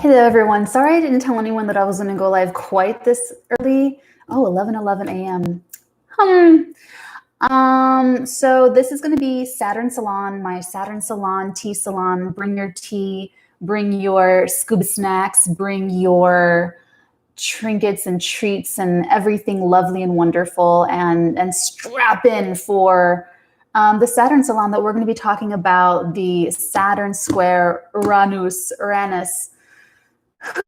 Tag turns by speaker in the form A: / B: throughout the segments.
A: Hello, everyone. Sorry I didn't tell anyone that I was going to go live quite this early. Oh, 11 a.m. So this is going to be Saturn Salon, my Saturn Salon, tea salon. Bring your tea, bring your scuba snacks, bring your trinkets and treats and everything lovely and wonderful, and strap in for the Saturn Salon that we're going to be talking about, the Saturn square Uranus.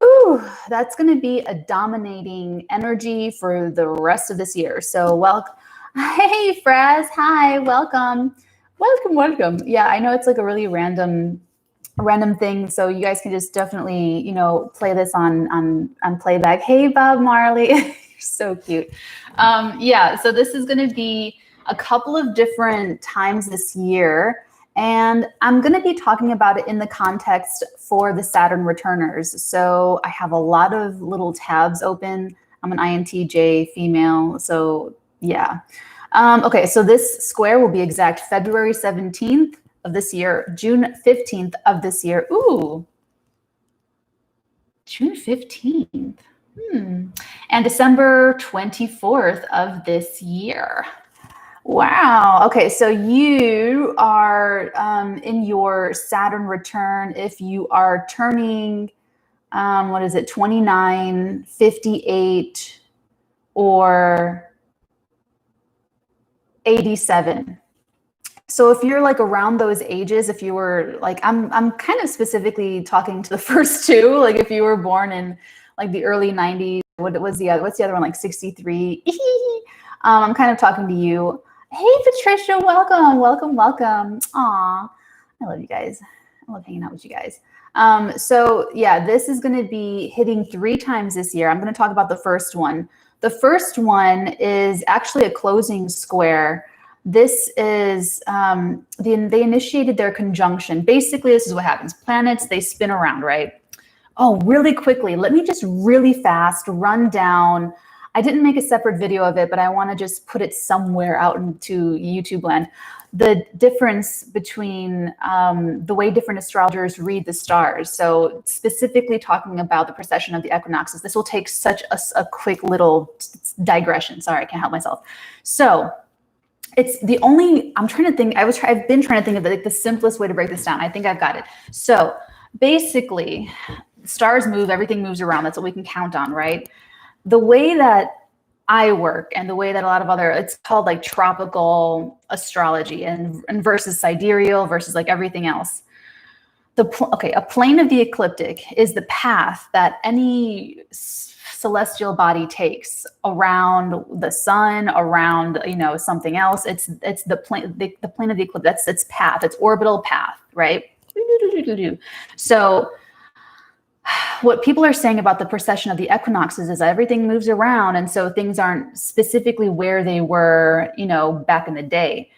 A: Whew, that's going to be a dominating energy for the rest of this year. So welcome. Hey, Fraz. Hi, welcome. Welcome. Yeah, I know it's like a really random thing. So you guys can just definitely, play this on playback. Hey, Bob Marley. You're so cute. Yeah, so this is going to be a couple of different times this year. And I'm going to be talking about it in the context for the Saturn returners. So I have a lot of little tabs open. I'm an INTJ female. So yeah. Okay, so this square will be exact February 17th of this year, June 15th of this year. Ooh, June 15th. And December 24th of this year. Wow. Okay. So you are in your Saturn return. If you are turning, 29, 58, or 87. So if you're like around those ages, if you were like, I'm kind of specifically talking to the first two, like if you were born in like the early 90s, what's the other one, like 63? I'm kind of talking to you. Hey, Patricia, welcome. Aw, I love you guys. I love hanging out with you guys. So yeah, this is going to be hitting 3 times this year. I'm going to talk about the first one. The first one is actually a closing square. This is, they initiated their conjunction. Basically, this is what happens. Planets, they spin around, right? Oh, really quickly, let me just really fast run down. I didn't make a separate video of it, but I want to just put it somewhere out into YouTube land. The difference between the way different astrologers read the stars. So specifically talking about the precession of the equinoxes. This will take such a quick little digression. Sorry, I can't help myself. So it's the only, I'm trying to think, I've been trying to think of the simplest way to break this down. I think I've got it. So basically, stars move, everything moves around. That's what we can count on, right? The way that I work and the way that a lot of it's called like tropical astrology and versus sidereal versus like everything else. A plane of the ecliptic is the path that any celestial body takes around the sun, around, something else. It's the plane of the ecliptic. That's its path, its orbital path, right? So what people are saying about the precession of the equinoxes is that everything moves around, and so things aren't specifically where they were, back in the day.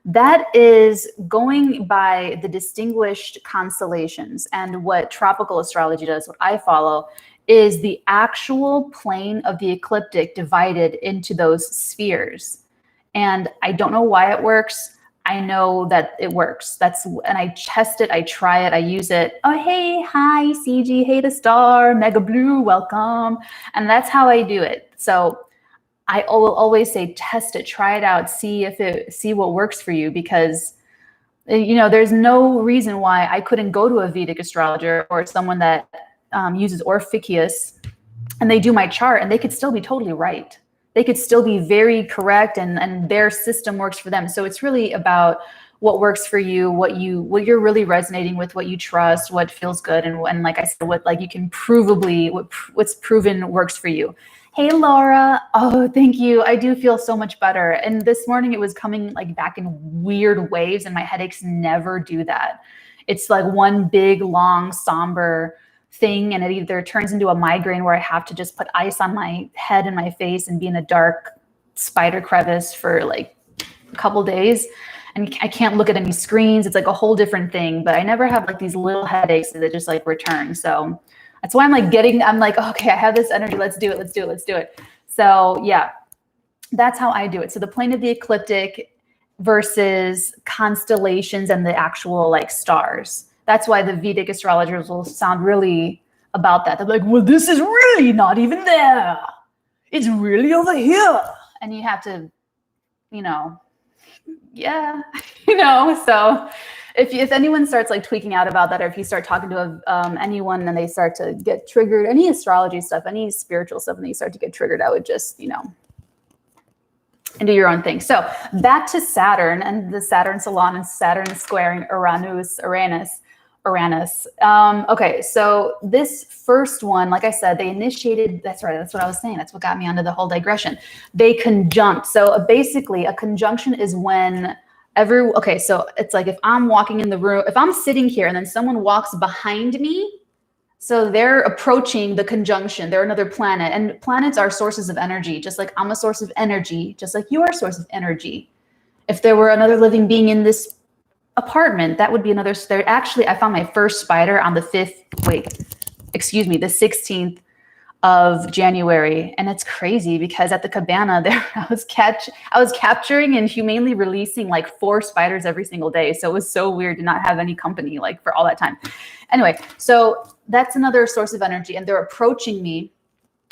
A: That is going by the distinguished constellations. And what tropical astrology does, what I follow, is the actual plane of the ecliptic divided into those spheres. And I don't know why it works. I know that it works. And I test it, I try it, I use it. Oh, hey, hi, CG, hey, the star, Mega Blue, welcome. And that's how I do it. So I will always say, test it, try it out, see what works for you, because there's no reason why I couldn't go to a Vedic astrologer or someone that uses Orpheus and they do my chart and they could still be totally right. They could still be very correct, and their system works for them. So it's really about what works for you, what you're really resonating with, what you trust, what feels good, and like I said, what like you can what's proven works for you. Hey, Laura. Oh, thank you. I do feel so much better. And this morning it was coming like back in weird waves, and my headaches never do that. It's like one big, long, somber thing, and it either turns into a migraine where I have to just put ice on my head and my face and be in a dark spider crevice for like a couple days, and I can't look at any screens. It's like a whole different thing, but I never have like these little headaches that just like return. So that's why I'm like, okay, I have this energy. Let's do it. So yeah, that's how I do it. So the plane of the ecliptic versus constellations and the actual like stars. That's why the Vedic astrologers will sound really about that. They're like, well, this is really not even there. It's really over here. And you have to, you know, yeah, you know, so if anyone starts like tweaking out about that, or if you start talking to anyone and they start to get triggered, any astrology stuff, any spiritual stuff, and they start to get triggered, I would just, you know, and do your own thing. So back to Saturn and the Saturn Salon and Saturn squaring Uranus. Okay, so this first one, like I said, they initiated, that's right, that's what I was saying. That's what got me onto the whole digression. They conjunct. So basically a conjunction is when okay, so it's like if I'm walking in the room, if I'm sitting here and then someone walks behind me, so they're approaching the conjunction. They're another planet, and planets are sources of energy, just like I'm a source of energy, just like you are a source of energy. If there were another living being in this apartment, that would be another. Actually, I found my first spider on the 16th of January, and it's crazy because at the cabana there, I was capturing and humanely releasing like 4 spiders every single day. So it was so weird to not have any company like for all that time. Anyway, so that's another source of energy, and they're approaching me.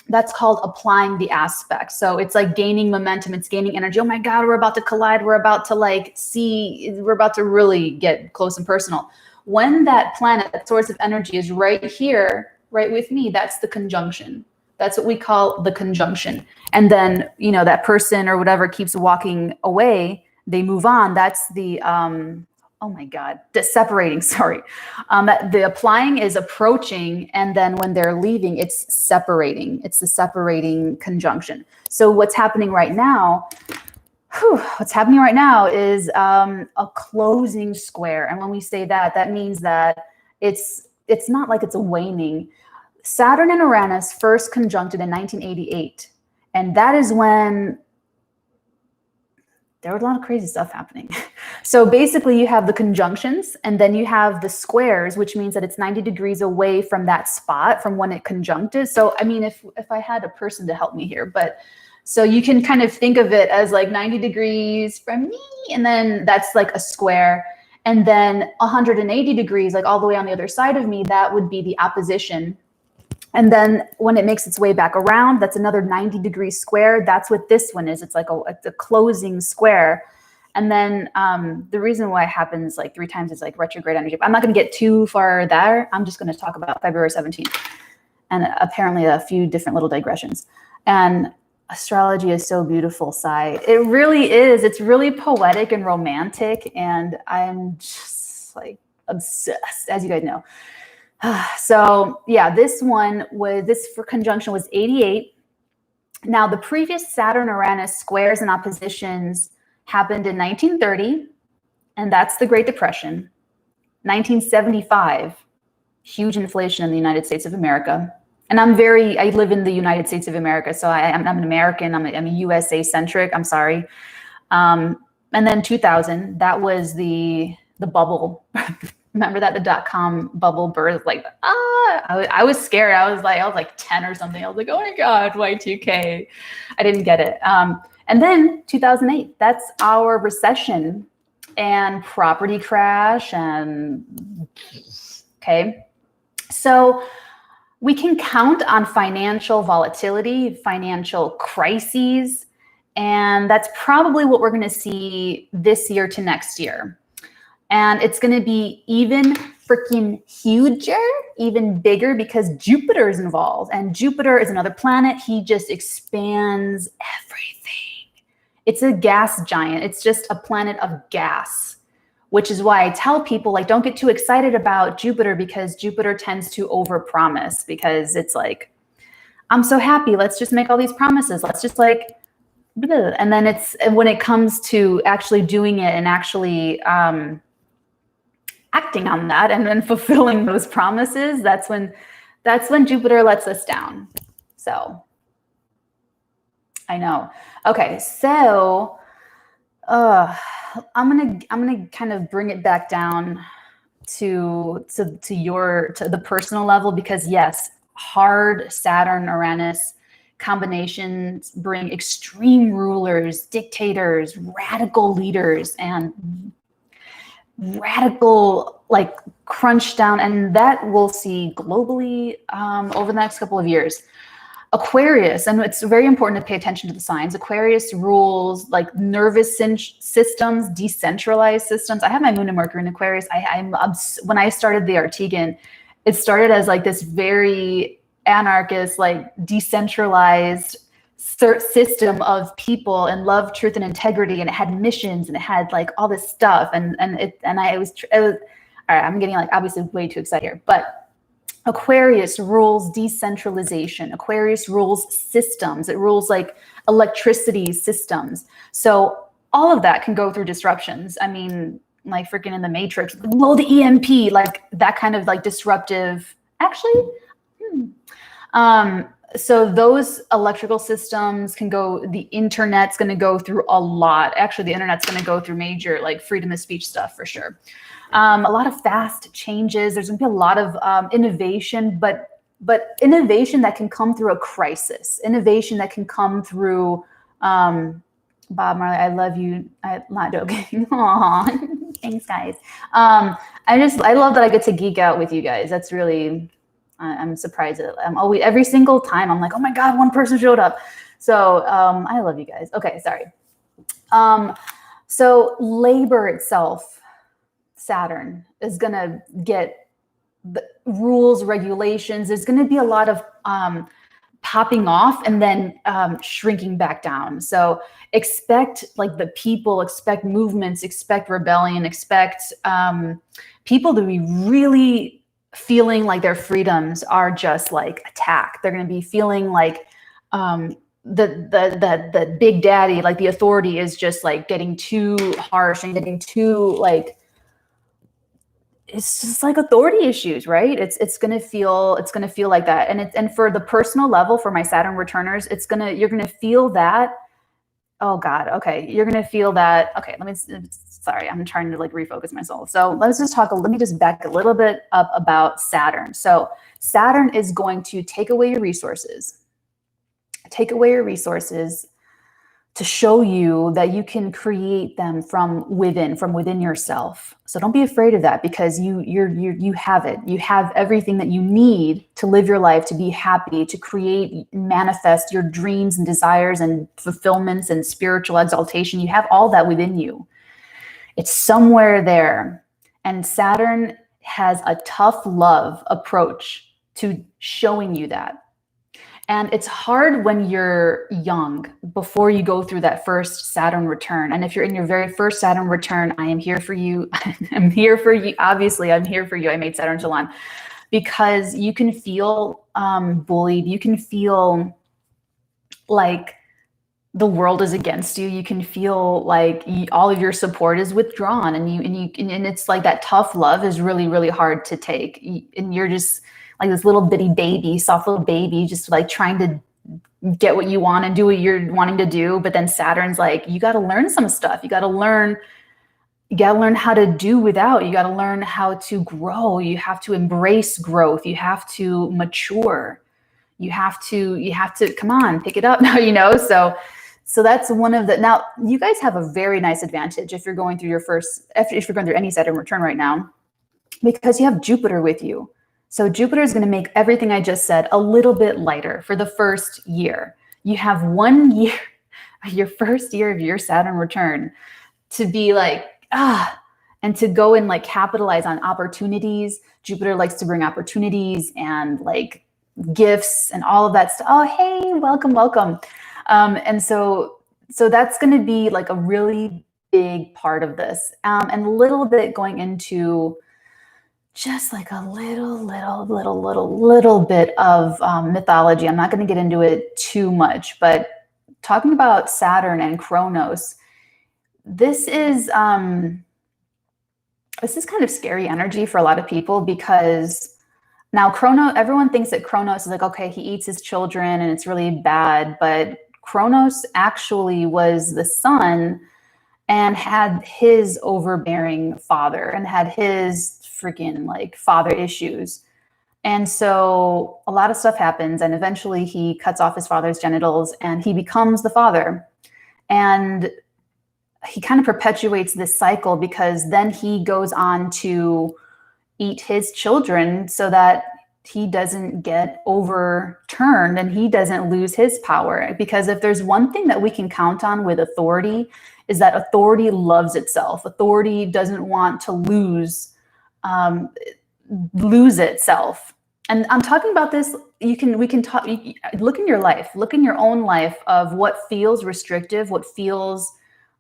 A: That's called applying the aspect. So it's like gaining momentum. It's gaining energy. Oh my God, we're about to collide. We're about to we're about to really get close and personal. When that planet, that source of energy is right here, right with me, that's the conjunction. That's what we call the conjunction. And then, you know, that person or whatever keeps walking away, they move on. That's the, oh my God, the separating, sorry. The applying is approaching, and then when they're leaving, it's separating. It's the separating conjunction. So what's happening right now, is a closing square. And when we say that, that means that it's not like it's a waning. Saturn and Uranus first conjuncted in 1988. And that is when there was a lot of crazy stuff happening. So basically you have the conjunctions, and then you have the squares, which means that it's 90 degrees away from that spot from when it conjuncted. So, I mean, if I had a person to help me here, but so you can kind of think of it as like 90 degrees from me, and then that's like a square. And then 180 degrees, like all the way on the other side of me, that would be the opposition. And then when it makes its way back around, that's another 90-degree square. That's what this one is. It's like a closing square. And then the reason why it happens like 3 times is like retrograde energy. I'm not going to get too far there. I'm just going to talk about February 17th and apparently a few different little digressions. And astrology is so beautiful, Sai. It really is. It's really poetic and romantic. And I'm just like obsessed, as you guys know. So yeah, this conjunction was 88. Now the previous Saturn-Uranus squares and oppositions happened in 1930, and that's the Great Depression. 1975, huge inflation in the United States of America. And I live in the United States of America, so I'm an American, I'm a USA centric, I'm sorry. And then 2000, that was the bubble. Remember that, the .com bubble birth, like, I was scared. I was like 10 or something. I was like, oh my God, Y2K. I didn't get it. And then 2008, that's our recession and property crash. And okay. So we can count on financial volatility, financial crises, and that's probably what we're going to see this year to next year. And it's going to be even freaking huger, even bigger, because Jupiter is involved. And Jupiter is another planet. He just expands everything. It's a gas giant. It's just a planet of gas, which is why I tell people, like, don't get too excited about Jupiter, because Jupiter tends to overpromise, because it's like, I'm so happy. Let's just make all these promises. Let's just like, blah. And then when it comes to actually doing it and actually, acting on that and then fulfilling those promises, that's when Jupiter lets us down. So I know. Okay, so I'm gonna kind of bring it back down to the personal level, because yes, hard Saturn-Uranus combinations bring extreme rulers, dictators, radical leaders, and radical, like crunch down, and that we'll see globally over the next couple of years. Aquarius, and it's very important to pay attention to the signs. Aquarius rules like nervous systems, decentralized systems. I have my moon and Mercury in Aquarius. When I started the Artigan, it started as like this very anarchist, like decentralized system of people and love, truth, and integrity, and it had missions, and it had like all this stuff, and I was all right. I'm getting like obviously way too excited here, but Aquarius rules decentralization. Aquarius rules systems. It rules like electricity systems. So all of that can go through disruptions. I mean, like freaking in the Matrix, blow the EMP, like that kind of like disruptive. Actually, so those electrical systems can go, the internet's going to go through a lot. Actually, the internet's going to go through major like freedom of speech stuff for sure. A lot of fast changes. There's going to be a lot of innovation, but innovation that can come through a crisis. Innovation that can come through, Bob Marley, I love you. I'm not joking. Aw, thanks, guys. I love that I get to geek out with you guys. That's really, I'm surprised. I'm always, every single time, I'm like, oh my God, one person showed up. So I love you guys. Okay, sorry. So labor itself, Saturn is going to get the rules, regulations. There's going to be a lot of popping off and then shrinking back down. So expect like the people, expect movements, expect rebellion, expect people to be really feeling like their freedoms are just like attacked. They're going to be feeling like the big daddy, like the authority is just like getting too harsh and getting too like, it's just like authority issues, right? It's gonna feel like that, and for the personal level, for my Saturn returners, you're gonna feel that. Oh God, okay, you're gonna feel that. Okay, sorry, I'm trying to like refocus myself. So let me just back a little bit up about Saturn. So Saturn is going to take away your resources, to show you that you can create them from within yourself. So don't be afraid of that, because you have it. You have everything that you need to live your life, to be happy, to create, manifest your dreams and desires and fulfillments and spiritual exaltation. You have all that within you. It's somewhere there. And Saturn has a tough love approach to showing you that. And it's hard when you're young, before you go through that first Saturn return. And if you're in your very first Saturn return, I am here for you. I'm here for you. Obviously, I'm here for you. I made Saturn Salon, because you can feel bullied. You can feel like the world is against you. You can feel like all of your support is withdrawn, and it's like that tough love is really, really hard to take. And you're just like this little bitty baby, soft little baby, just like trying to get what you want and do what you're wanting to do. But then Saturn's like, you got to learn some stuff. You got to learn how to do without. You got to learn how to grow. You have to embrace growth. You have to mature. You have to come on, pick it up now, So that's one of the, now you guys have a very nice advantage if you're going through if you're going through any Saturn return right now, because you have Jupiter with you. So Jupiter is going to make everything I just said a little bit lighter for the first year. You have 1 year, your first year of your Saturn return, to be like, and to go and like capitalize on opportunities. Jupiter likes to bring opportunities and like gifts and all of that stuff. Oh, hey, welcome. And so that's going to be like a really big part of this. And a little bit going into just like a little bit of mythology. I'm not going to get into it too much, but talking about Saturn and Kronos, this is kind of scary energy for a lot of people, because now everyone thinks that Kronos is like, okay, he eats his children and it's really bad, but Kronos actually was the sun and had his overbearing father and had his freaking like father issues. And so a lot of stuff happens, and eventually he cuts off his father's genitals and he becomes the father. And he kind of perpetuates this cycle, because then he goes on to eat his children so that he doesn't get overturned and he doesn't lose his power. Because if there's one thing that we can count on with authority, is that authority loves itself. Authority doesn't want to lose itself. And I'm talking about this, we can talk, look in your life, look in your own life of what feels restrictive, what feels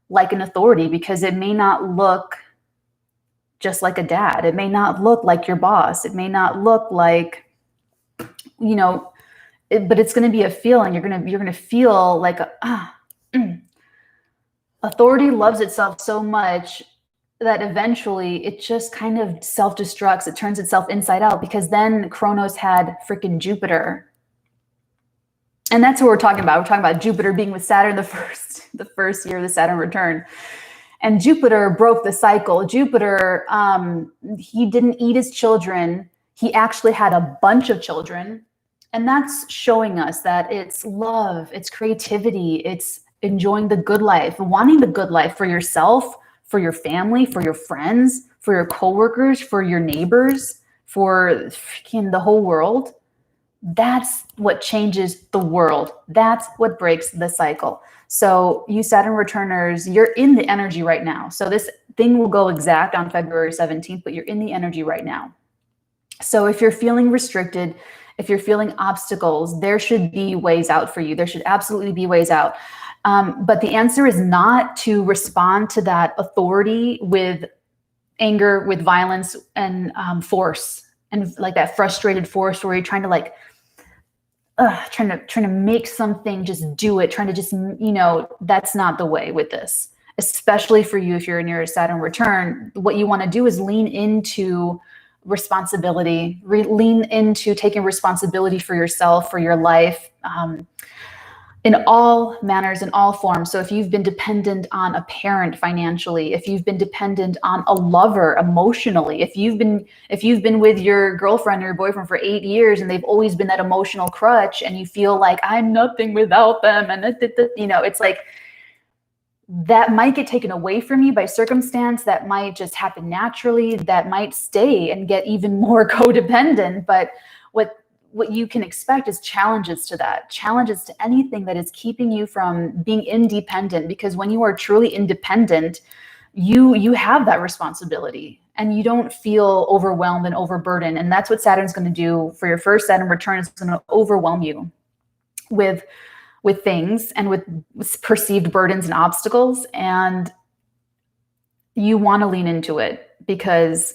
A: like an authority, because it may not look just like a dad. It may not look like your boss. It may not look like, but it's going to be a feeling. You're going to feel like authority loves itself so much that eventually it just kind of self-destructs. It turns itself inside out, because then Kronos had freaking Jupiter. And that's what we're talking about. We're talking about Jupiter being with Saturn the first year of the Saturn return. And Jupiter broke the cycle. Jupiter, he didn't eat his children. He actually had a bunch of children. And that's showing us that it's love, it's creativity, it's enjoying the good life, wanting the good life for yourself, for your family, for your friends, for your coworkers, for your neighbors, for freaking the whole world. That's what changes the world. That's what breaks the cycle. So you Saturn returners, you're in the energy right now. So this thing will go exact on February 17th, but you're in the energy right now. So if you're feeling restricted, if you're feeling obstacles, there should be ways out for you. There should absolutely be ways out. But the answer is not to respond to that authority with anger, with violence, and force, and like that frustrated force where you're trying to trying to make something just do it, trying to just, that's not the way with this, especially for you if you're in your Saturn return. What you want to do is lean into responsibility, lean into taking responsibility for yourself, for your life, in all manners, in all forms. So if you've been dependent on a parent financially, if you've been dependent on a lover emotionally, if you've been with your girlfriend or your boyfriend for 8 years and they've always been that emotional crutch, and you feel like I'm nothing without them, and it's like that might get taken away from you by circumstance, that might just happen naturally, that might stay and get even more codependent. But what you can expect is challenges to that, challenges to anything that is keeping you from being independent. Because when you are truly independent, you have that responsibility and you don't feel overwhelmed and overburdened. And that's what Saturn's going to do for your first Saturn return. It's going to overwhelm you with things and with perceived burdens and obstacles. And you want to lean into it, because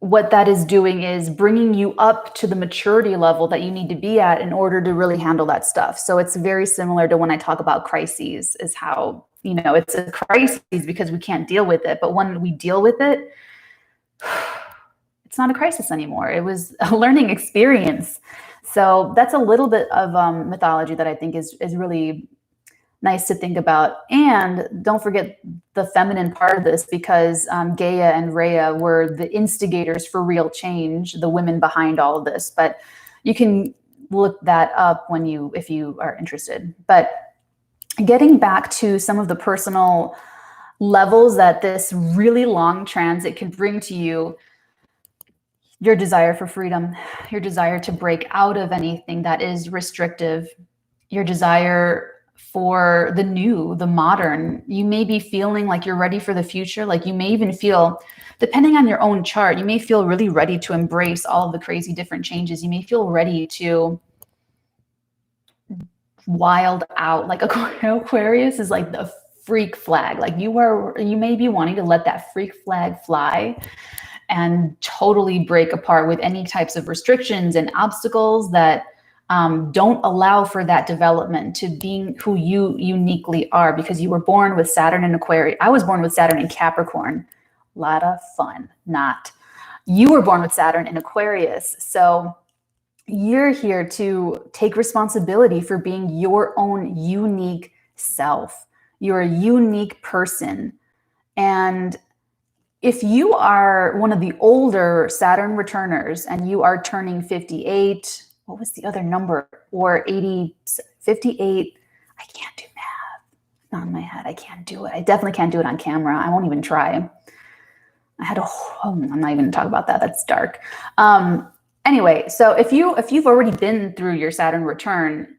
A: what that is doing is bringing you up to the maturity level that you need to be at in order to really handle that stuff. So it's very similar to when I talk about crises, is how, it's a crisis because we can't deal with it. But when we deal with it, it's not a crisis anymore. It was a learning experience. So that's a little bit of mythology that I think is really nice to think about. And don't forget the feminine part of this, because Gaia and Rhea were the instigators for real change, the women behind all of this. But you can look that up if you are interested. But getting back to some of the personal levels that this really long transit can bring to you, your desire for freedom, your desire to break out of anything that is restrictive, your desire for the new, the modern. You may be feeling like you're ready for the future. Like you may even feel, depending on your own chart, you may feel really ready to embrace all of the crazy different changes. You may feel ready to wild out. Like Aquarius is like the freak flag. Like you may be wanting to let that freak flag fly and totally break apart with any types of restrictions and obstacles that don't allow for that development to being who you uniquely are, because you were born with Saturn in Aquarius. I was born with Saturn in Capricorn. A lot of fun. Not. You were born with Saturn in Aquarius. So you're here to take responsibility for being your own unique self. You're a unique person. And if you are one of the older Saturn returners and you are turning 58, what was the other number? Or 80, 58, I can't do math. on my head. I can't do it. I definitely can't do it on camera. I won't even try. I'm not even gonna talk about that. That's dark. Anyway, so if you've already been through your Saturn return,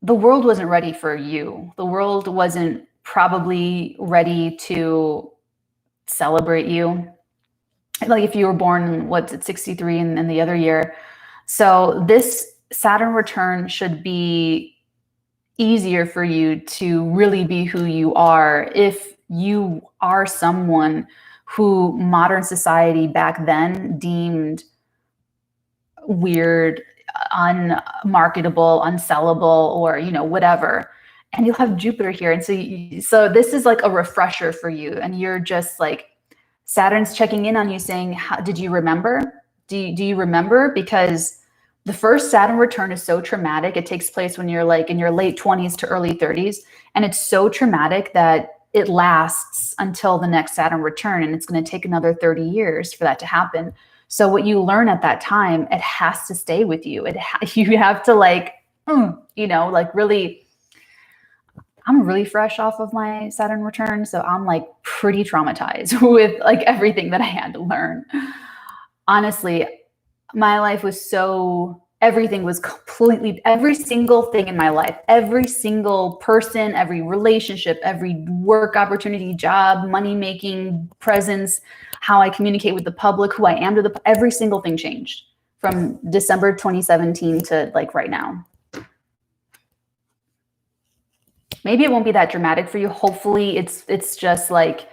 A: the world wasn't ready for you. The world wasn't probably ready to celebrate you. Like if you were born, at 63 and the other year. So this Saturn return should be easier for you to really be who you are if you are someone who modern society back then deemed weird, unmarketable, unsellable, or whatever. And you'll have Jupiter here, and so this is like a refresher for you, and you're just like, Saturn's checking in on you saying, did you remember? Do you remember? Because the first Saturn return is so traumatic. It takes place when you're like in your late 20s to early 30s. And it's so traumatic that it lasts until the next Saturn return. And it's going to take another 30 years for that to happen. So what you learn at that time, it has to stay with you. You have to really, I'm really fresh off of my Saturn return. So I'm like pretty traumatized with like everything that I had to learn. Honestly, my life was everything was completely, every single thing in my life, every single person, every relationship, every work opportunity, job, money-making, presence, how I communicate with the public, who I am to every single thing changed from December 2017 to like right now. Maybe it won't be that dramatic for you. Hopefully it's just like,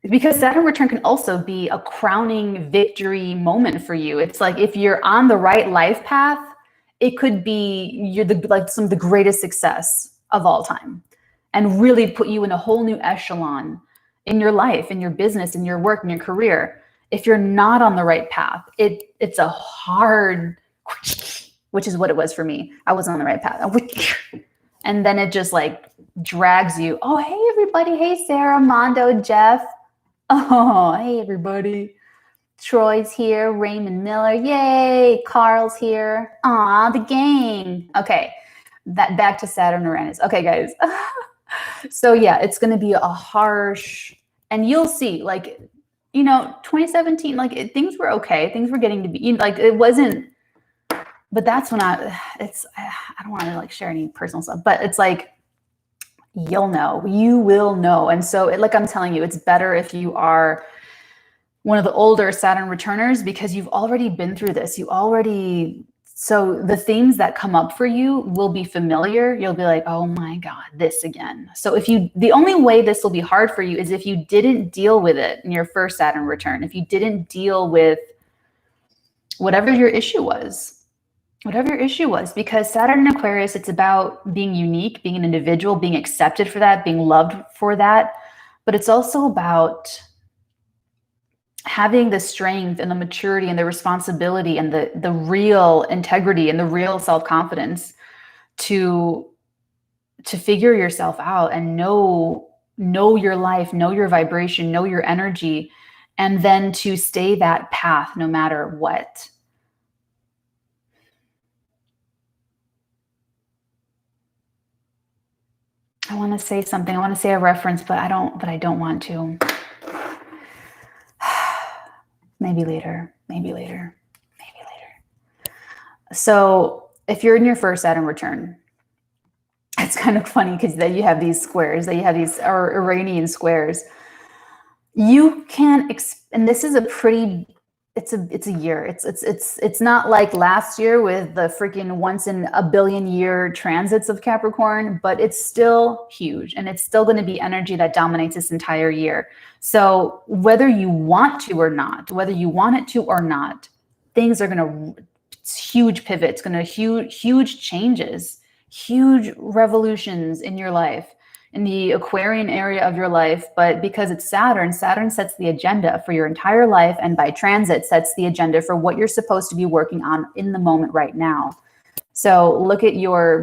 A: because Saturn return can also be a crowning victory moment for you. It's like if you're on the right life path, it could be some of the greatest success of all time, and really put you in a whole new echelon in your life, in your business, in your work, in your career. If you're not on the right path, it's a hard, which is what it was for me. I wasn't on the right path. And then it just like drags you. Oh, hey, everybody. Hey, Sarah, Mondo, Jeff. Oh, hey, everybody. Troy's here. Raymond Miller. Yay. Carl's here. Aw, the gang. Okay. Back to Saturn-Uranus. Okay, guys. So yeah, it's going to be a harsh, and you'll see, like, 2017, like things were okay. Things were getting to be, like it wasn't, but that's when I don't want to like share any personal stuff, but it's like, you will know. And so like I'm telling you, it's better if you are one of the older Saturn returners, because you've already been through this. So the themes that come up for you will be familiar. You'll be like, oh my God, this again. So the only way this will be hard for you is if you didn't deal with it in your first Saturn return, if you didn't deal with whatever your issue was, because Saturn in Aquarius, it's about being unique, being an individual, being accepted for that, being loved for that. But it's also about having the strength and the maturity and the responsibility and the real integrity and the real self-confidence to figure yourself out and know your life, know your vibration, know your energy, and then to stay that path no matter what. I want to say something. I want to say a reference, but I don't want to. Maybe later. So if you're in your first Saturn return, it's kind of funny because then you have these squares, or Iranian squares. You can, and this is it's a year. It's not like last year with the freaking once in a billion year transits of Capricorn, but it's still huge, and it's still going to be energy that dominates this entire year. So whether you want to or not, things are going to, huge pivots, huge changes, huge revolutions in your life, in the Aquarian area of your life. But because it's Saturn sets the agenda for your entire life, and by transit sets the agenda for what you're supposed to be working on in the moment right now. So look at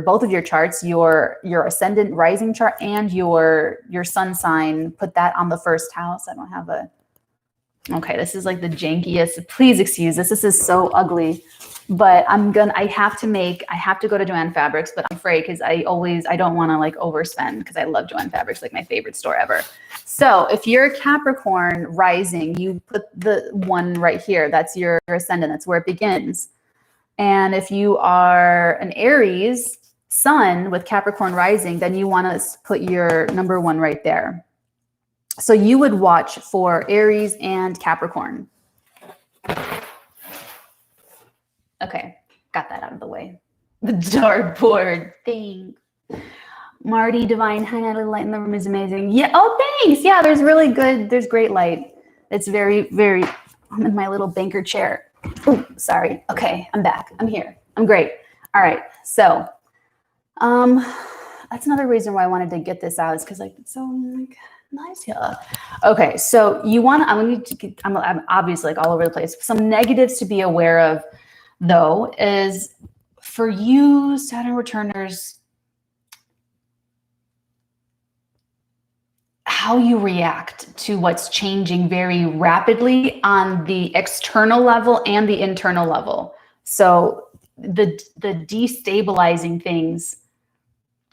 A: both of your charts, your ascendant rising chart and your sun sign. Put that on the first house. I don't have okay, this is like the jankiest. Please excuse this. This is so ugly. But I have to go to Joann Fabrics, but I'm afraid because I don't want to like overspend because I love Joann Fabrics, like my favorite store ever. So if you're a Capricorn rising, you put the one right here. That's your ascendant. That's where it begins. And if you are an Aries sun with Capricorn rising, then you want to put your number one right there. So you would watch for Aries and Capricorn. Okay, got that out of the way. The dartboard thing. Marty, Divine, hi Natalie, light in the room is amazing. Yeah, oh thanks. Yeah, there's great light. It's very, very, I'm in my little banker chair. Ooh, sorry. Okay, I'm back. I'm here. I'm great. All right, so that's another reason why I wanted to get this out is because like it's so like nice here. Okay, so I'm obviously like all over the place. Some negatives to be aware of though is for you Saturn returners, how you react to what's changing very rapidly on the external level and the internal level. So the destabilizing things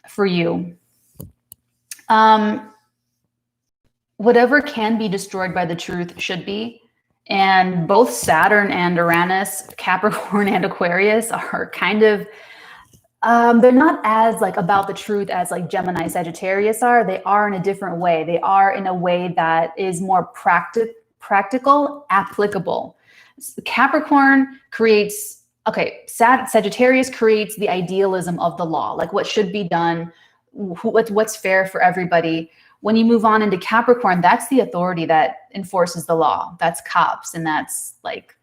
A: for you. Whatever can be destroyed by the truth should be. And both Saturn and Uranus, Capricorn and Aquarius are kind of, they're not as like about the truth as like Gemini, Sagittarius are. They are in a different way. They are in a way that is more practical, applicable. Capricorn creates, Sagittarius creates the idealism of the law, like what should be done, what's fair for everybody. When you move on into Capricorn, that's the authority that enforces the law. That's cops, and that's like,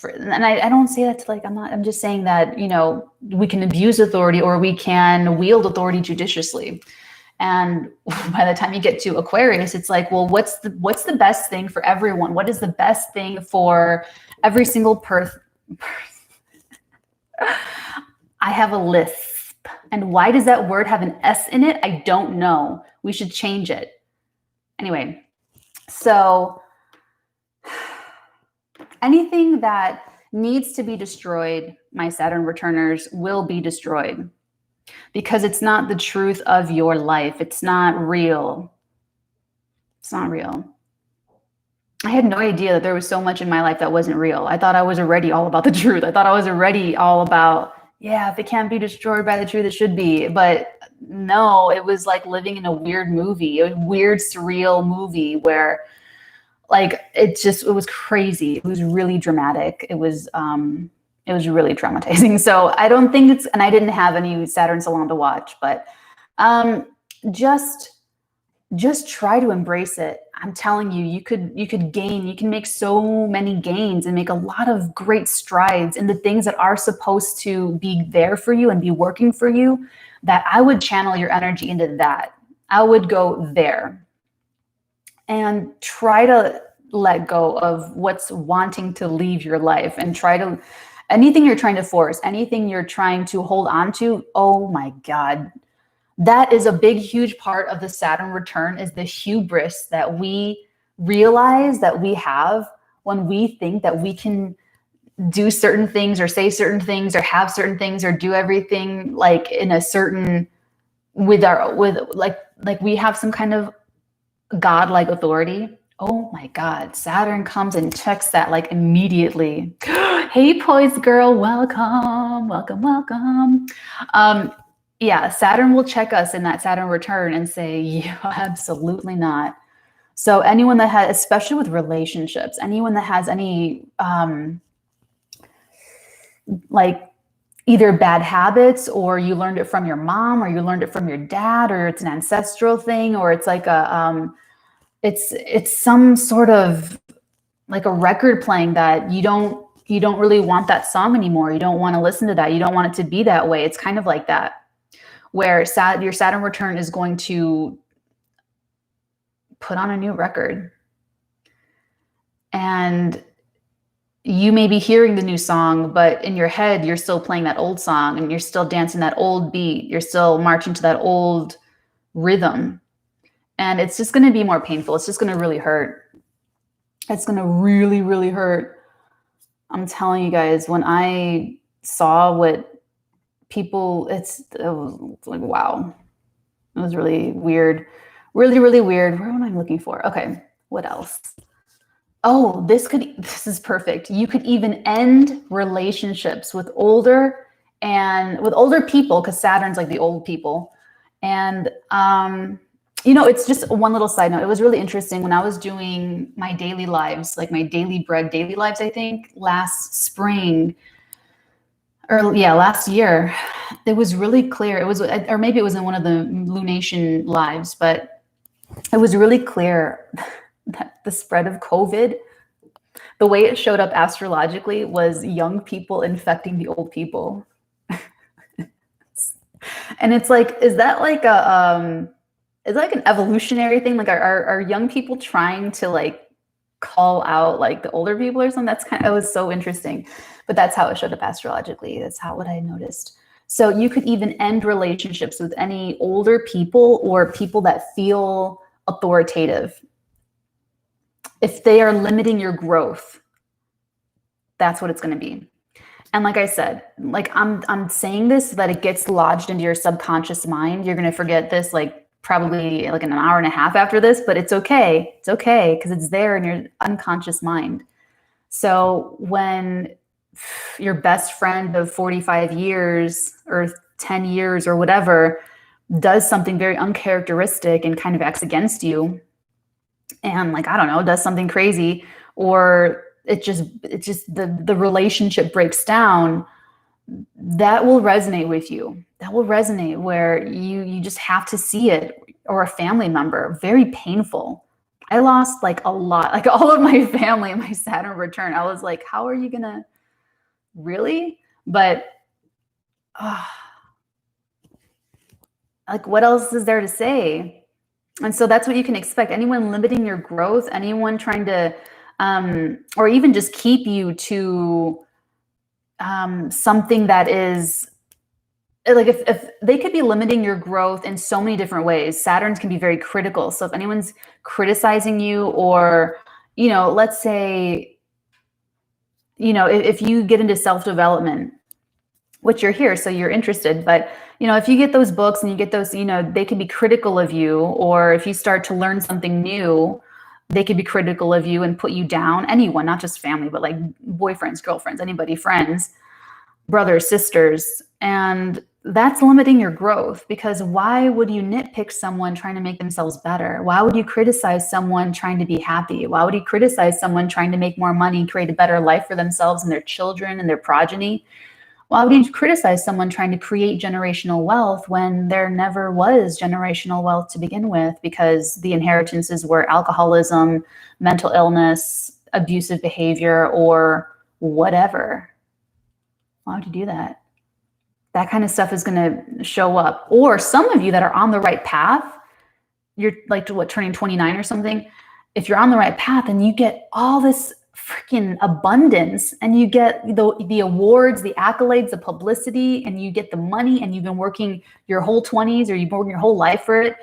A: and I don't say that to like, I'm just saying that, you know, we can abuse authority or we can wield authority judiciously. And by the time you get to Aquarius, it's like, well, what's the best thing for everyone? What is the best thing for every single person? I have a lisp. And why does that word have an S in it? I don't know. We should change it. Anyway, so anything that needs to be destroyed, my Saturn returners, will be destroyed because it's not the truth of your life. It's not real. It's not real. I had no idea that there was so much in my life that wasn't real. I thought I was already all about the truth. I thought I was already all about, yeah, if it can't be destroyed by the truth, it should be. But no, it was like living in a weird movie, a weird, surreal movie where like it was crazy. It was really dramatic. It was really traumatizing. So I don't think and I didn't have any Saturn Salon to watch, but just try to embrace it. I'm telling you, you can make so many gains and make a lot of great strides in the things that are supposed to be there for you and be working for you, that I would channel your energy into that. I would go there and try to let go of what's wanting to leave your life and anything you're trying to force, anything you're trying to hold on to. Oh my God. That is a big, huge part of the Saturn return, is the hubris that we realize that we have when we think that we can do certain things or say certain things or have certain things or do everything like in a certain, with like we have some kind of godlike authority. Oh my God, Saturn comes and checks that like immediately. Hey, poised girl, welcome, welcome, welcome. Yeah, Saturn will check us in that Saturn return and say, yeah, absolutely not. So anyone that has, especially with relationships, anyone that has any like either bad habits, or you learned it from your mom, or you learned it from your dad, or it's an ancestral thing, or it's like a it's some sort of like a record playing that you don't really want that song anymore. You don't want to listen to that. You don't want it to be that way. It's kind of like that, where your Saturn return is going to put on a new record. And you may be hearing the new song, but in your head, you're still playing that old song and you're still dancing that old beat. You're still marching to that old rhythm. And it's just going to be more painful. It's just going to really hurt. It's going to really, really hurt. I'm telling you guys, when I saw what people, it was like, wow. It was really weird. Really, really weird. What am I looking for? Okay, what else? Oh, this is perfect. You could even end relationships with older people, because Saturn's like the old people. And it's just one little side note. It was really interesting when I was doing my daily lives, like my daily bread daily lives, I think last spring, or yeah, last year. It was really clear. It was, or maybe it was in one of the lunation lives, but it was really clear that the spread of COVID, the way it showed up astrologically, was young people infecting the old people. And it's like, is that like is like an evolutionary thing? Like, are young people trying to like call out like the older people or something? It was so interesting, but that's how it showed up astrologically. That's what I noticed. So you could even end relationships with any older people or people that feel authoritative. If they are limiting your growth, that's what it's going to be. And like I said, like I'm saying this so that it gets lodged into your subconscious mind. You're going to forget this like probably like an hour and a half after this, but it's okay. It's okay because it's there in your unconscious mind. So when your best friend of 45 years or 10 years or whatever does something very uncharacteristic and kind of acts against you, and like, I don't know, does something crazy, or it just the relationship breaks down, that will resonate with you. That will resonate where you just have to see it. Or a family member, very painful. I lost like a lot, like all of my family in my Saturn return. I was like, how are you gonna really? But like, what else is there to say? And so that's what you can expect. Anyone limiting your growth, anyone trying to, or even just keep you to something that is like, if they could be limiting your growth in so many different ways. Saturns can be very critical. So if anyone's criticizing you, or, let's say, if you get into self-development, which you're here, so you're interested, but if you get those books and you get those, they can be critical of you. Or if you start to learn something new, they could be critical of you and put you down. Anyone, not just family, but like boyfriends, girlfriends, anybody, friends, brothers, sisters. And that's limiting your growth, because why would you nitpick someone trying to make themselves better? Why would you criticize someone trying to be happy? Why would you criticize someone trying to make more money, create a better life for themselves and their children and their progeny? Why would you criticize someone trying to create generational wealth when there never was generational wealth to begin with, because the inheritances were alcoholism, mental illness, abusive behavior, or whatever? Why would you do that? That kind of stuff is going to show up. Or some of you that are on the right path, you're like, turning 29 or something. If you're on the right path and you get all this freaking abundance, and you get the awards, the accolades, the publicity, and you get the money, and you've been working your whole 20s, or you've been working your whole life for it,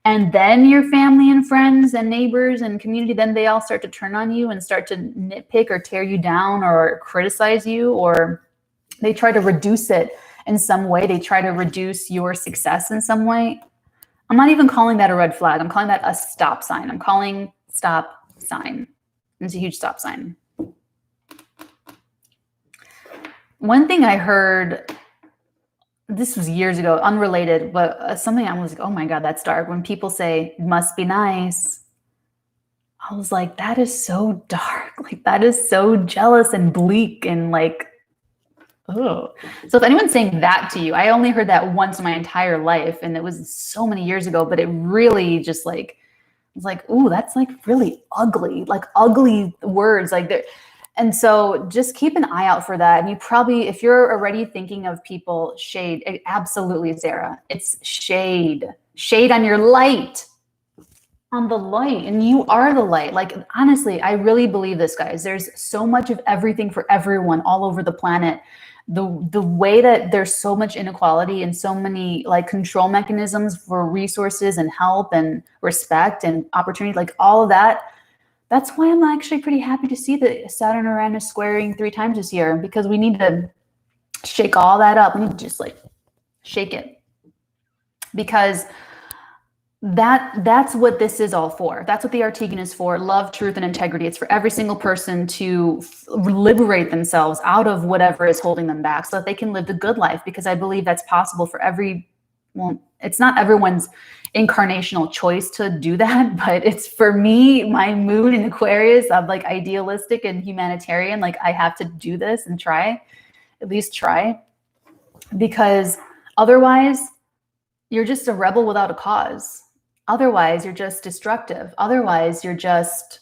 A: and then your family and friends and neighbors and community, then they all start to turn on you and start to nitpick or tear you down or criticize you, or they try to reduce it in some way. They try to reduce your success in some way. I'm not even calling that a red flag. I'm calling that a stop sign. I'm calling stop sign. It's a huge stop sign. One thing I heard, this was years ago, unrelated, but something I was like, oh my God, that's dark. When people say, must be nice, I was like, that is so dark. Like, that is so jealous and bleak and like, oh. So if anyone's saying that to you, I only heard that once in my entire life, and it was so many years ago, but it really just like, it's like, ooh, that's like really ugly, like ugly words like that. And so just keep an eye out for that. And you probably, if you're already thinking of people, shade, absolutely, Sarah, it's shade on your light, on the light. And you are the light. Like, honestly, I really believe this, guys. There's so much of everything for everyone all over the planet. The way that there's so much inequality and so many like control mechanisms for resources and help and respect and opportunity, like all of that, That's why I'm actually pretty happy to see the Saturn-Uranus squaring 3 times this year, because we need to shake all that up. We need to just like shake it, because that's what this is all for. That's what the Artigan is for. Love, truth, and integrity. It's for every single person to liberate themselves out of whatever is holding them back so that they can live the good life, because I believe that's possible for well, it's not everyone's incarnational choice to do that, but it's, for me, my moon in Aquarius, I'm like idealistic and humanitarian. Like, I have to do this and try, at least try, because otherwise you're just a rebel without a cause. Otherwise, you're just destructive. Otherwise, you're just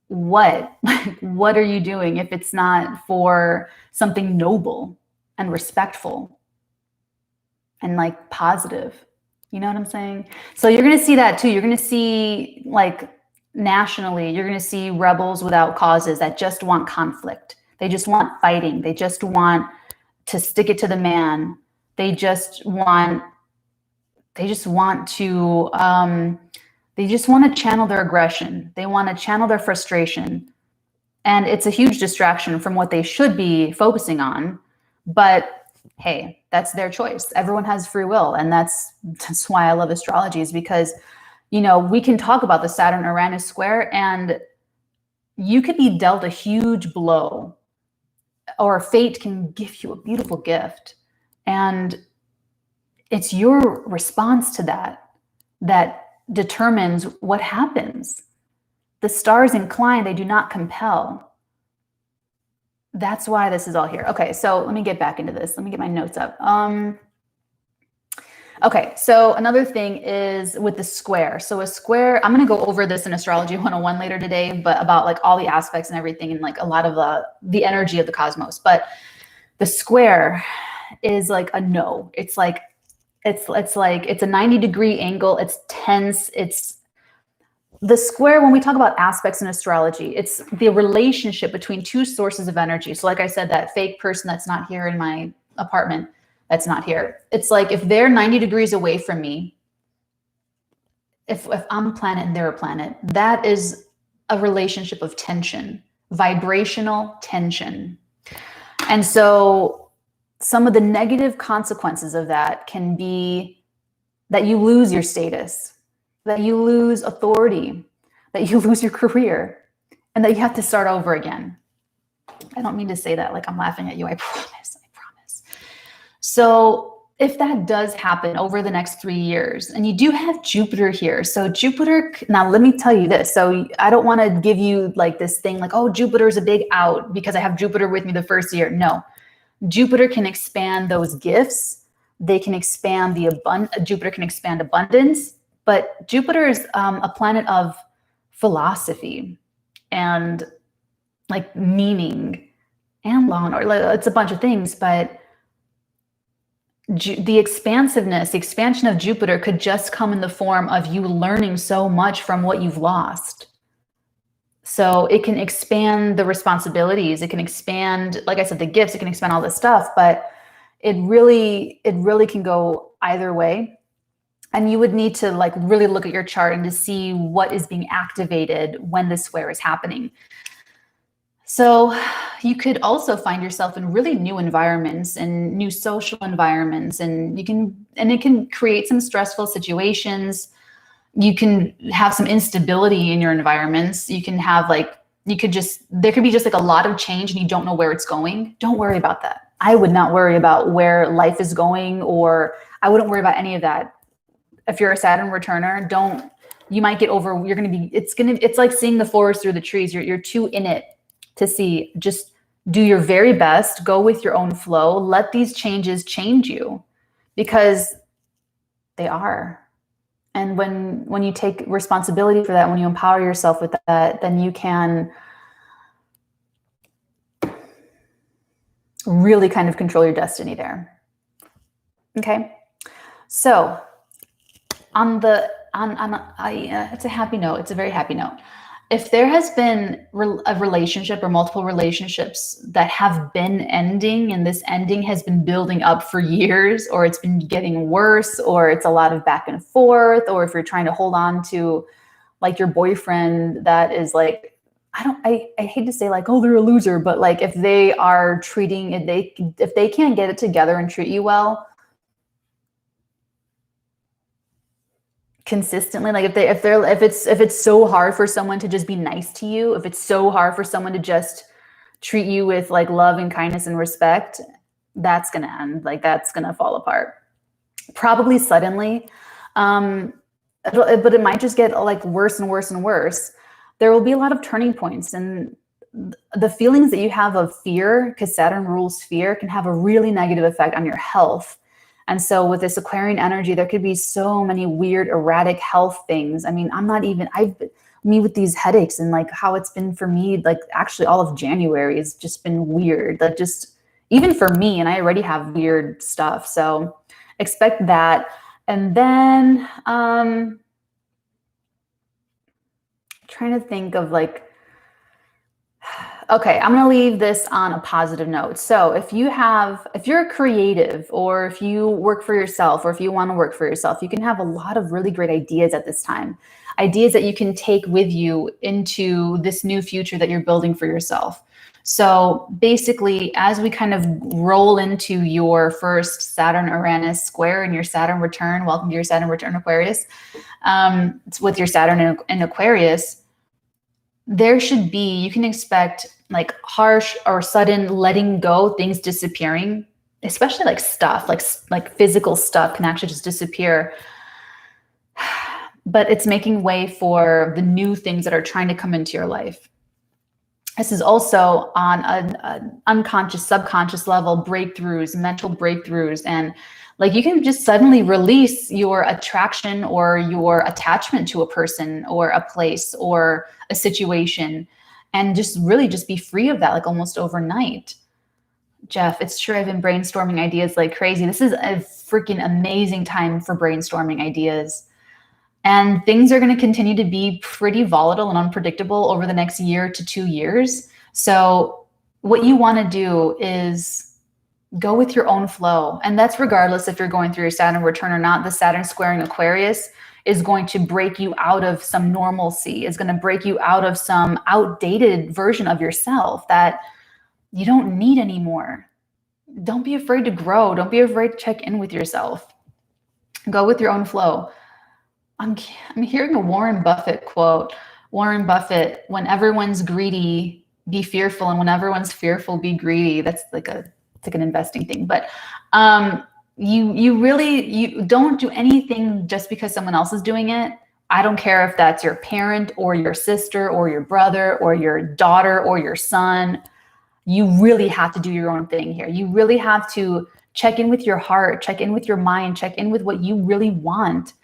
A: what? Like, what are you doing if it's not for something noble and respectful and like positive? You know what I'm saying? So you're going to see that too. You're going to see, like, nationally, you're going to see rebels without causes that just want conflict. They just want fighting. They just want to stick it to the man. They just want to channel their aggression. They want to channel their frustration. And it's a huge distraction from what they should be focusing on. But hey, that's their choice. Everyone has free will. And that's why I love astrology, is because, you know, we can talk about the Saturn-Uranus square and you could be dealt a huge blow, or fate can give you a beautiful gift. And it's your response to that determines what happens. The stars incline, they do not compel. That's why this is all here. Okay, so let me get back into this. Let me get my notes up. Okay, so another thing is with the square. So a square, I'm going to go over this in Astrology 101 later today, but about like all the aspects and everything, and like a lot of the energy of the cosmos. But the square is like a no. It's like, it's a 90-degree angle. It's tense. It's the square. When we talk about aspects in astrology, it's the relationship between two sources of energy. So like I said, that fake person that's not here in my apartment, that's not here. It's like, if they're 90 degrees away from me, if I'm a planet and they're a planet, that is a relationship of tension, vibrational tension. And so some of the negative consequences of that can be that you lose your status, that you lose authority, that you lose your career, and that you have to start over again. I don't mean to say that like I'm laughing at you. I promise. I promise. So if that does happen over the next 3 years, and you do have Jupiter here. So Jupiter, now let me tell you this. So I don't want to give you like this thing like, oh, Jupiter is a big out because I have Jupiter with me the first year. No. Jupiter can expand those gifts. They can expand Jupiter can expand abundance, but Jupiter is a planet of philosophy and like meaning and law and order. It's a bunch of things, but the expansiveness, the expansion of Jupiter could just come in the form of you learning so much from what you've lost. So it can expand the responsibilities. It can expand, like I said, the gifts. It can expand all this stuff, but it really can go either way. And you would need to like really look at your chart and to see what is being activated when the square is happening. So you could also find yourself in really new environments and new social environments, and it can create some stressful situations. You can have some instability in your environments. You can have there could be just like a lot of change and you don't know where it's going. Don't worry about that. I would not worry about where life is going, or I wouldn't worry about any of that. If you're a Saturn returner, you might get over, it's like seeing the forest through the trees. You're too in it to see. Just do your very best, go with your own flow. Let these changes change you, because they are. And when you take responsibility for that, when you empower yourself with that, then you can really kind of control your destiny there. Okay. So it's a happy note. It's a very happy note. If there has been a relationship or multiple relationships that have been ending, and this ending has been building up for years, or it's been getting worse, or it's a lot of back and forth, or if you're trying to hold on to like your boyfriend that is like, I hate to say like, oh, they're a loser, but like if they are treating, if they can't get it together and treat you well consistently, like if it's so hard for someone to just be nice to you, if it's so hard for someone to just treat you with like love and kindness and respect, that's going to end. Like that's going to fall apart. Probably suddenly. But it might just get like worse and worse and worse. There will be a lot of turning points, and the feelings that you have of fear, because Saturn rules fear, can have a really negative effect on your health. And so with this Aquarian energy, there could be so many weird, erratic health things. I mean, me with these headaches and like how it's been for me, like actually all of January has just been weird. That just, even for me, and I already have weird stuff. So expect that. And then trying to think of like, okay, I'm going to leave this on a positive note. So if you're a creative, or if you work for yourself, or if you want to work for yourself, you can have a lot of really great ideas at this time. Ideas that you can take with you into this new future that you're building for yourself. So basically, as we kind of roll into your first Saturn-Uranus square and your Saturn return, welcome to your Saturn return, Aquarius. It's with your Saturn in Aquarius. You can expect like harsh or sudden letting go, things disappearing, especially like stuff, like physical stuff can actually just disappear. But it's making way for the new things that are trying to come into your life. This is also on an unconscious, subconscious level, breakthroughs, mental breakthroughs. And like you can just suddenly release your attraction or your attachment to a person or a place or a situation, and just really just be free of that, like almost overnight. Jeff, it's true. I've been brainstorming ideas like crazy. This is a freaking amazing time for brainstorming ideas. And things are going to continue to be pretty volatile and unpredictable over the next year to 2 years. So what you want to do is go with your own flow. And that's regardless if you're going through your Saturn return or not. The Saturn squaring Aquarius is going to break you out of some normalcy, is going to break you out of some outdated version of yourself that you don't need anymore. Don't be afraid to grow. Don't be afraid to check in with yourself. Go with your own flow. I'm hearing a Warren Buffett quote. Warren Buffett, when everyone's greedy, be fearful. And when everyone's fearful, be greedy. That's like it's like an investing thing. But you don't do anything just because someone else is doing it. I don't care if that's your parent or your sister or your brother or your daughter or your son. You really have to do your own thing here. You really have to check in with your heart, check in with your mind, check in with what you really want,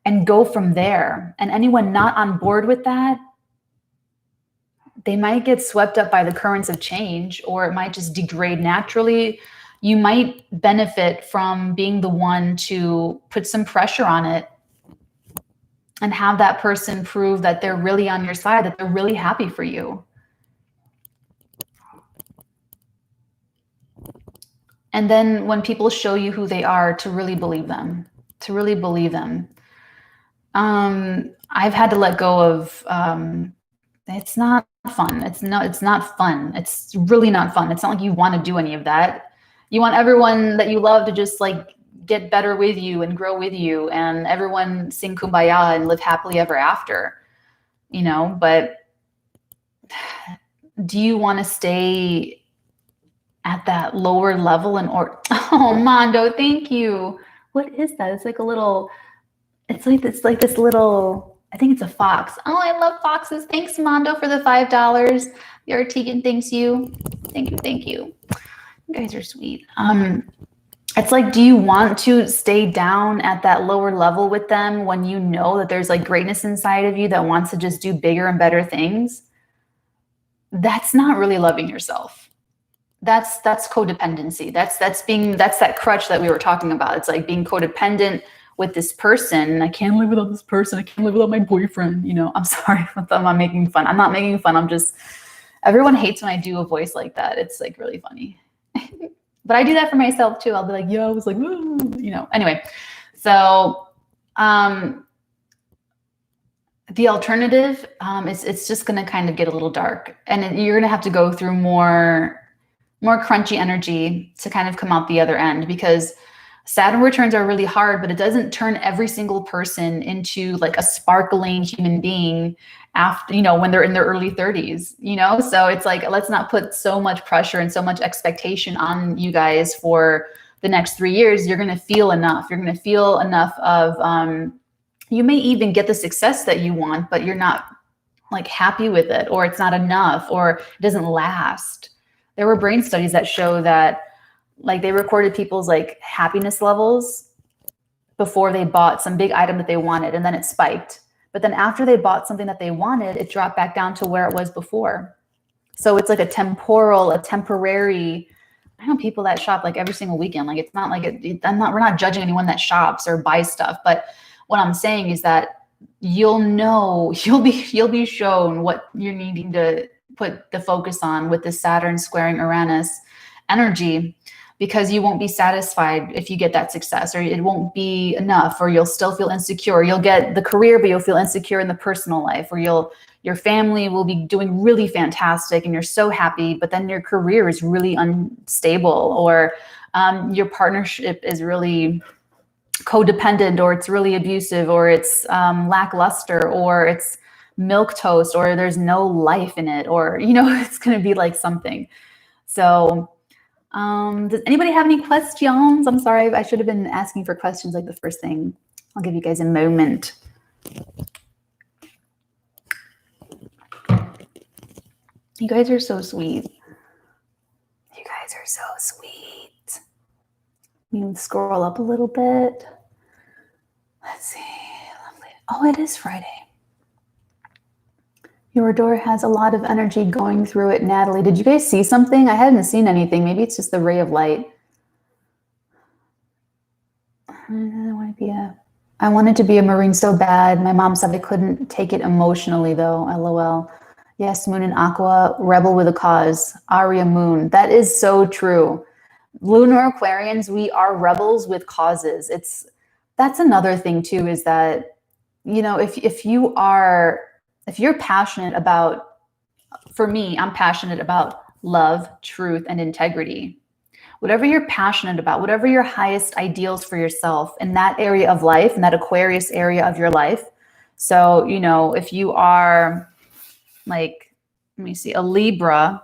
A: and go from there. And anyone not on board with that, they might get swept up by the currents of change, or it might just degrade naturally. You might benefit from being the one to put some pressure on it and have that person prove that they're really on your side, that they're really happy for you. And then when people show you who they are, to really believe them, to really believe them. I've had to let go of, it's not fun. It's not fun. It's really not fun. It's not like you want to do any of that. You want everyone that you love to just like get better with you and grow with you, and everyone sing Kumbaya and live happily ever after, you know, but do you want to stay at that lower level oh, Mondo, thank you. What is that? It's like a little, it's like this little, I think it's a fox. Oh, I love foxes. Thanks, Mondo, for the $5. The Artigan thanks you. Thank you. Thank you. You guys are sweet. It's like, do you want to stay down at that lower level with them when you know that there's like greatness inside of you that wants to just do bigger and better things? That's not really loving yourself. That's codependency. That's that crutch that we were talking about. It's like being codependent with this person. I can't live without this person. I can't live without my boyfriend. You know, I'm sorry if I'm not making fun. I'm not making fun. I'm just, everyone hates when I do a voice like that. It's like really funny. But I do that for myself too. I'll be like, yeah, I was like, you know, anyway. So The alternative, it's just going to kind of get a little dark, and you're going to have to go through more crunchy energy to kind of come out the other end, because Saturn returns are really hard, but it doesn't turn every single person into like a sparkling human being after, when they're in their early 30s, So it's like, let's not put so much pressure and so much expectation on you guys for the next 3 years. You're going to feel enough. You're going to feel enough of, you may even get the success that you want, but you're not like happy with it, or it's not enough, or it doesn't last. There were brain studies that show that, like, they recorded people's like happiness levels before they bought some big item that they wanted, and then it spiked. But then after they bought something that they wanted, it dropped back down to where it was before. So it's like a temporary, I know people that shop like every single weekend. Like, it's not like we're not judging anyone that shops or buys stuff, but what I'm saying is that you'll be shown what you're needing to put the focus on with the Saturn squaring Uranus energy, because you won't be satisfied if you get that success, or it won't be enough, or you'll still feel insecure. You'll get the career, but you'll feel insecure in the personal life, or your family will be doing really fantastic and you're so happy, but then your career is really unstable, or your partnership is really codependent, or it's really abusive, or it's lackluster, or it's milk toast, or there's no life in it, or it's going to be like something. So does anybody have any questions? I'm sorry, I should have been asking for questions like the first thing. I'll give you guys a moment. You guys are so sweet. You guys are so sweet. You can scroll up a little bit. Let's see. Lovely. Oh, it is Friday. Your door has a lot of energy going through it, Natalie. Did you guys see something? I hadn't seen anything. Maybe it's just the ray of light. I wanted to be a Marine so bad. My mom said I couldn't take it emotionally, though. LOL. Yes, Moon and Aqua, rebel with a cause. Aria Moon. That is so true. Lunar Aquarians, we are rebels with causes. That's another thing too, is that, if you're passionate about, for me, I'm passionate about love, truth, and integrity. Whatever you're passionate about, whatever your highest ideals for yourself in that area of life, in that Aquarius area of your life. So, if you are like, let me see, a Libra,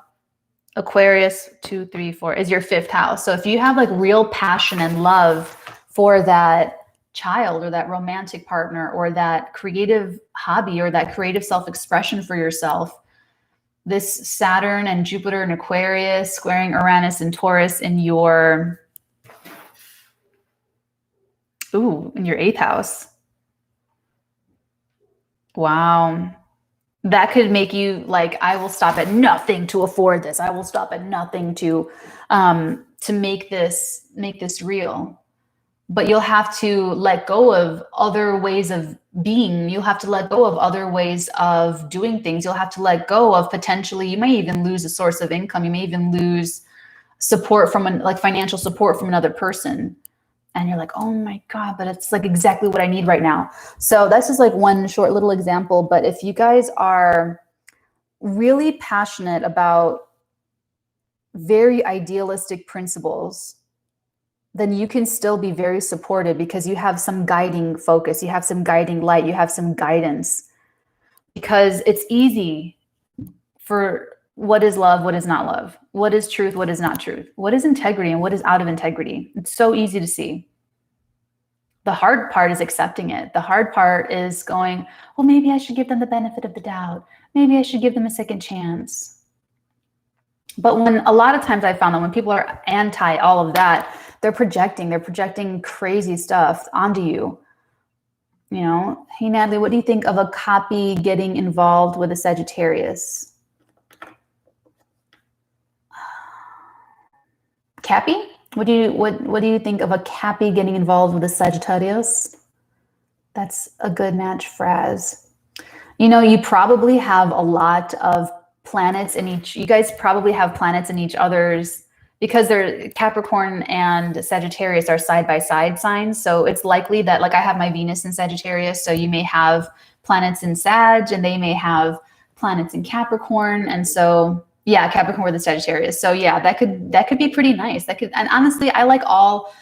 A: Aquarius 2, 3, 4 is your 5th house. So if you have like real passion and love for that child, or that romantic partner, or that creative hobby, or that creative self-expression for yourself, this Saturn and Jupiter and Aquarius squaring Uranus and Taurus in your 8th house. Wow. That could make you like, I will stop at nothing to afford this. I will stop at nothing to make this real. But you'll have to let go of other ways of being. You'll have to let go of other ways of doing things. You'll have to let go of, potentially, you may even lose a source of income. You may even lose support from financial support from another person. And you're like, oh my God, but it's like exactly what I need right now. So that's just like one short little example. But if you guys are really passionate about very idealistic principles, then you can still be very supported, because you have some guiding focus, you have some guiding light, you have some guidance. Because it's easy for what is love, what is not love, what is truth, what is not truth, what is integrity, and what is out of integrity. It's so easy to see. The hard part is accepting it. The hard part is going, well, maybe I should give them the benefit of the doubt. Maybe I should give them a second chance. But when a lot of times I found that when people are anti all of that, they're projecting crazy stuff onto you. Hey, Natalie, what do you think of a copy getting involved with a Sagittarius? Cappy? What do you think of a Cappy getting involved with a Sagittarius? That's a good match, Fraz. You probably have a lot of planets in each. You guys probably have planets in each other's, because they're Capricorn and Sagittarius are side by side signs. So it's likely that, like, I have my Venus in Sagittarius, so you may have planets in Sag, and they may have planets in Capricorn. And so, yeah, Capricorn with the Sagittarius. So yeah, that could be pretty nice. And honestly, I like all,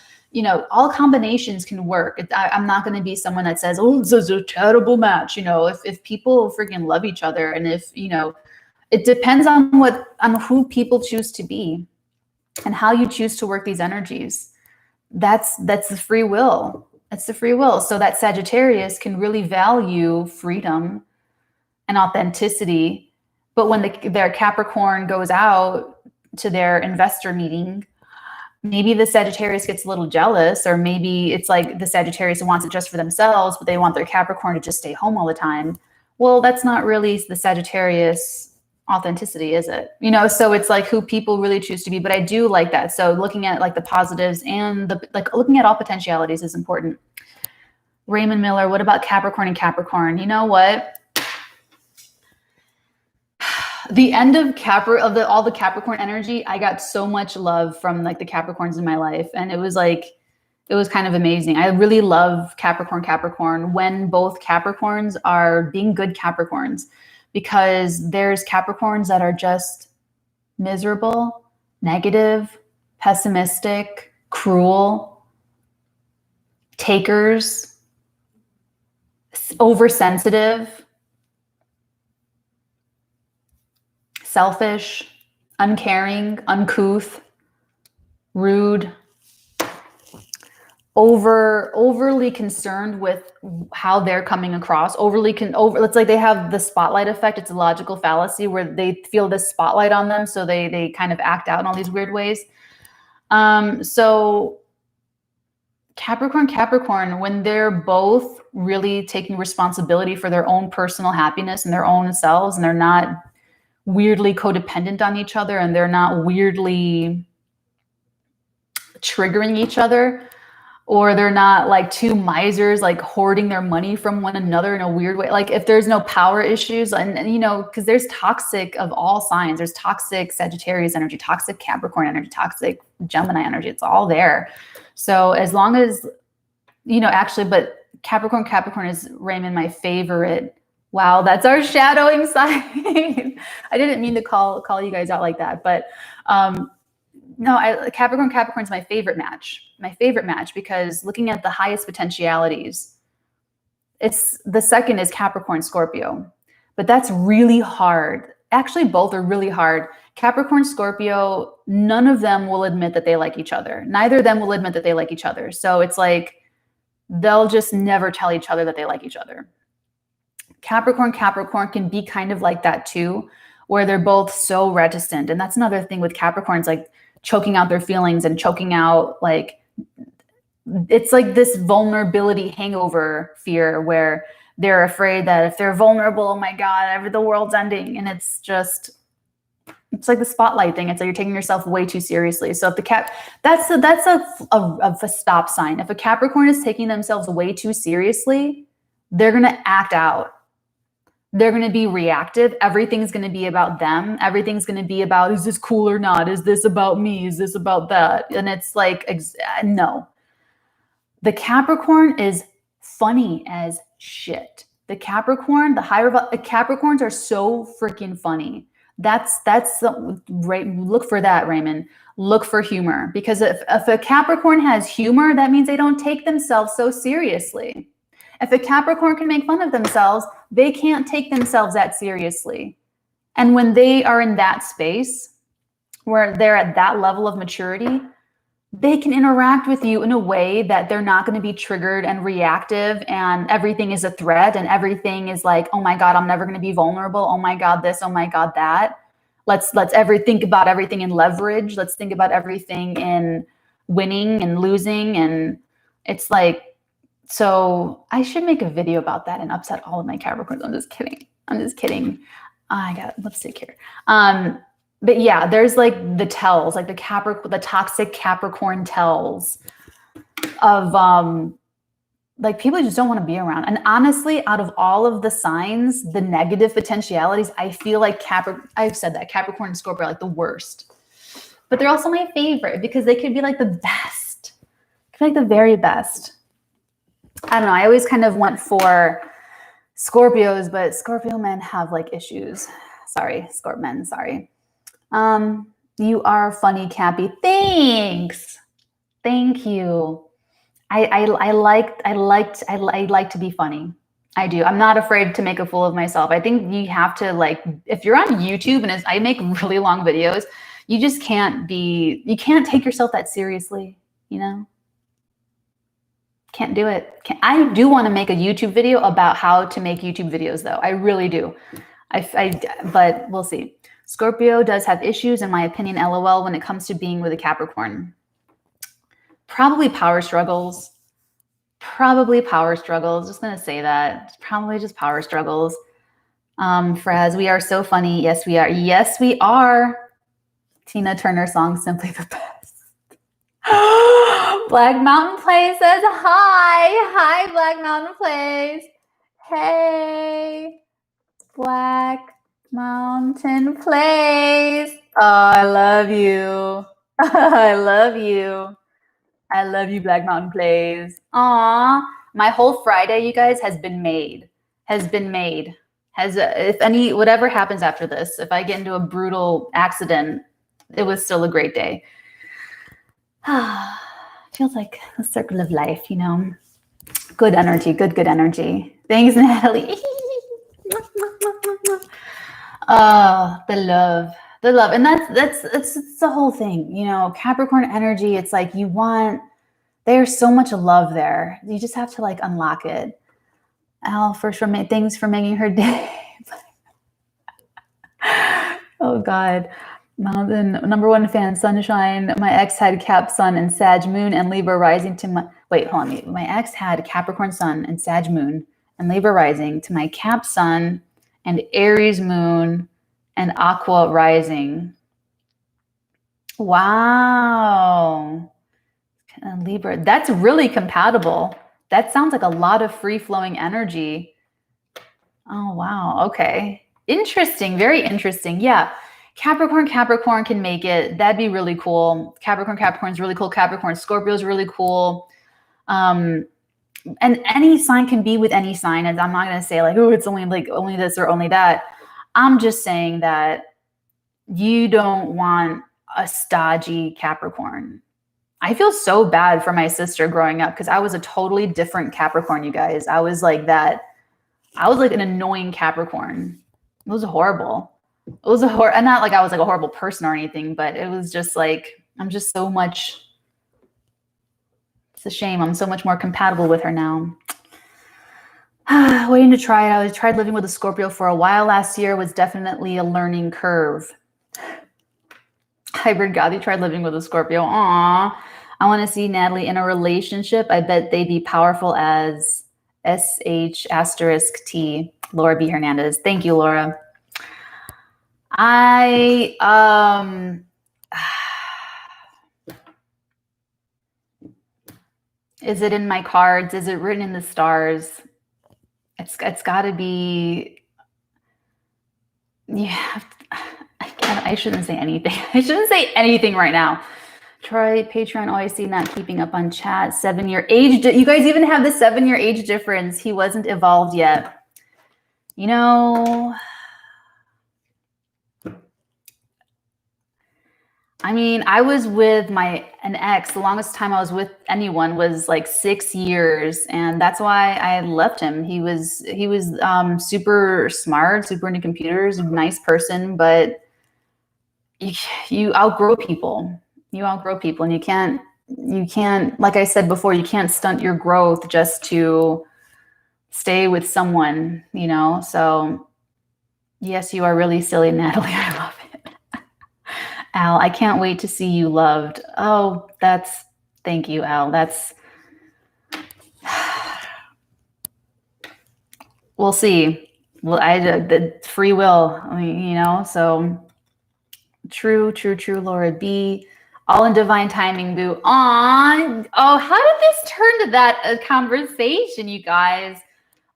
A: all combinations can work. I'm not going to be someone that says, oh, this is a terrible match. If people freaking love each other, and if, it depends on who people choose to be and how you choose to work these energies. That's the free will. That's the free will. So that Sagittarius can really value freedom and authenticity. But when their Capricorn goes out to their investor meeting, maybe the Sagittarius gets a little jealous, or maybe it's like the Sagittarius wants it just for themselves, but they want their Capricorn to just stay home all the time. Well, that's not really the Sagittarius authenticity, is it? So it's like who people really choose to be. But I do like that. So looking at like the positives and looking at all potentialities is important. Raymond Miller, what about Capricorn and Capricorn? You know what? The end of all the Capricorn energy, I got so much love from like the Capricorns in my life. And it was kind of amazing. I really love Capricorn when both Capricorns are being good Capricorns, because there's Capricorns that are just miserable, negative, pessimistic, cruel, takers, oversensitive, selfish, uncaring, uncouth, rude, overly concerned with how they're coming across, it's like they have the spotlight effect. It's a logical fallacy where they feel this spotlight on them, so they kind of act out in all these weird ways. So Capricorn, when they're both really taking responsibility for their own personal happiness and their own selves, and they're not weirdly codependent on each other, and they're not weirdly triggering each other, or they're not like two misers, like hoarding their money from one another in a weird way. Like if there's no power issues, and because there's toxic of all signs. There's toxic Sagittarius energy, toxic Capricorn energy, toxic Gemini energy. It's all there. So as long as, but Capricorn is, Raymond, my favorite. Wow, that's our shadowing sign. I didn't mean to call you guys out like that, but no, Capricorn's my favorite match. My favorite match, because looking at the highest potentialities, the second is Capricorn Scorpio, but that's really hard. Actually, both are really hard. Capricorn Scorpio, none of them will admit that they like each other. Neither of them will admit that they like each other. So it's like they'll just never tell each other that they like each other. Capricorn can be kind of like that too, where they're both so reticent. And that's another thing with Capricorns, like choking out their feelings and choking out, like, it's like this vulnerability hangover fear where they're afraid that if they're vulnerable, oh my God, the world's ending. And it's like the spotlight thing. It's like you're taking yourself way too seriously. So if that's a stop sign. If a Capricorn is taking themselves way too seriously, they're going to act out. They're going to be reactive. Everything's going to be about them. Everything's going to be about, is this cool or not? Is this about me? Is this about that? And it's like, no. The Capricorn is funny as shit. The Capricorns are so freaking funny. That's right. Look for that, Raymond. Look for humor, because if a Capricorn has humor, that means they don't take themselves so seriously. If a Capricorn can make fun of themselves, they can't take themselves that seriously. And when they are in that space where they're at that level of maturity, they can interact with you in a way that they're not going to be triggered and reactive, and everything is a threat, and everything is like, oh my God, I'm never going to be vulnerable. Oh my God, this, oh my God, that. Let's think about everything in leverage. Let's think about everything in winning and losing. And it's like, so I should make a video about that and upset all of my Capricorns. I'm just kidding. I got lipstick here. But yeah, there's like the tells, like the toxic Capricorn tells of like people just don't want to be around. And honestly, out of all of the signs, the negative potentialities, I feel like I've said that Capricorn and Scorpio are like the worst. But they're also my favorite because they could be like the best. Could be like the very best. I don't know. I always kind of went for Scorpios, but Scorpio men have like issues. Sorry, Scorp men, sorry. You are funny, Cappy. Thanks. Thank you. I like to be funny. I do. I'm not afraid to make a fool of myself. I think you have to, like, if you're on YouTube and I make really long videos, you just can't take yourself that seriously, you know? Can't do it. I do want to make a YouTube video about how to make YouTube videos though. I really do. But we'll see. Scorpio does have issues, in my opinion, LOL, when it comes to being with a Capricorn. Probably power struggles. Just going to say that. Probably just power struggles. Fraz, we are so funny. Yes, we are. Yes, we are. Tina Turner song, Simply the Best. Black Mountain Place says hi. Hi, Black Mountain Place. Hey, Black Mountain Place. Oh, I love you. I love you. I love you, Black Mountain Place. Aw, my whole Friday, you guys, has been made. Whatever happens after this, if I get into a brutal accident, it was still a great day. Feels like a circle of life, you know. Good energy, good energy. Thanks, Natalie. The love, and that's the whole thing, you know. Capricorn energy, it's like there's so much love there. You just have to like unlock it. Al, thanks for making her day. Oh God. Mountain, number one fan, Sunshine. My ex had Cap Sun and Sag Moon and Libra rising to my, wait, hold on. My ex had Capricorn Sun and Sag Moon and Libra rising to my Cap Sun and Aries Moon and Aqua rising. Wow. And Libra, that's really compatible. That sounds like a lot of free-flowing energy. Oh, wow. Okay. Interesting. Very interesting. Yeah. Capricorn can make it. That'd be really cool. Capricorn's really cool. Scorpio's really cool. And any sign can be with any sign. And I'm not going to say like, oh, it's only this or only that. I'm just saying that you don't want a stodgy Capricorn. I feel so bad for my sister growing up because I was a totally different Capricorn, you guys. I was like that. I was like an annoying Capricorn. It was horrible. And not like I was like a horrible person or anything, but it was just like, it's a shame. I'm so much more compatible with her now. Waiting to try it. I tried living with a Scorpio for a while last year. Was definitely a learning curve. Hybrid God, you tried living with a Scorpio. Aw. I want to see Natalie in a relationship. I bet they'd be powerful as sh*T. Laura B. Hernandez. Thank you, Laura. Is it in my cards? Is it written in the stars? It's got to be. Yeah, I shouldn't say anything. I shouldn't say anything right now. Try Patreon. Oh, I see not keeping up on chat. 7-year age. You guys even have the 7-year age difference. He wasn't evolved yet. You know. I mean, I was with an ex. The longest time I was with anyone was like 6 years, and that's why I left him. He was super smart, super into computers, nice person, but you outgrow people. And you can't. Like I said before, you can't stunt your growth just to stay with someone, you know. So, yes, you are really silly, Natalie. I love it. Al, I can't wait to see you loved. Oh, thank you, Al. We'll see. Well, the free will, I mean, you know, so true, Laura B. All in divine timing, boo. Oh, how did this turn to that conversation, you guys?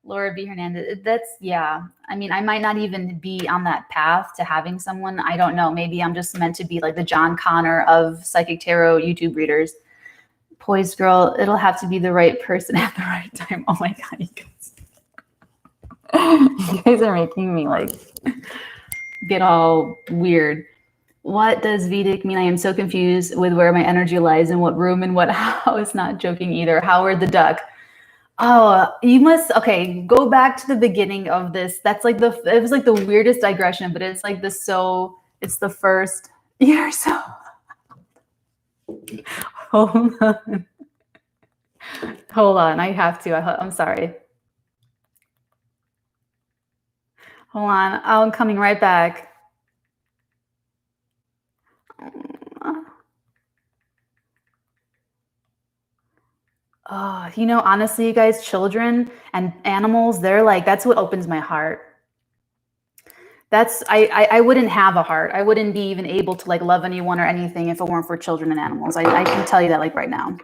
A: Laura B. Hernandez, yeah. I mean, I might not even be on that path to having someone. I don't know. Maybe I'm just meant to be like the John Connor of psychic tarot YouTube readers. Poised girl, it'll have to be the right person at the right time. Oh my God, you guys. You guys are making me like get all weird. What does Vedic mean? I am so confused with where my energy lies in what room and what house. Not joking either. Howard the Duck. Oh, you must, okay, go back to the beginning of this. That's like it was like the weirdest digression, but it's like it's the first, you're so, hold on. Hold on, I have to, I'm sorry. Hold on, I'm coming right back. Oh, you know, honestly, you guys, children and animals, they're like, that's what opens my heart. I wouldn't have a heart. I wouldn't be even able to like love anyone or anything if it weren't for children and animals. I can tell you that like right now.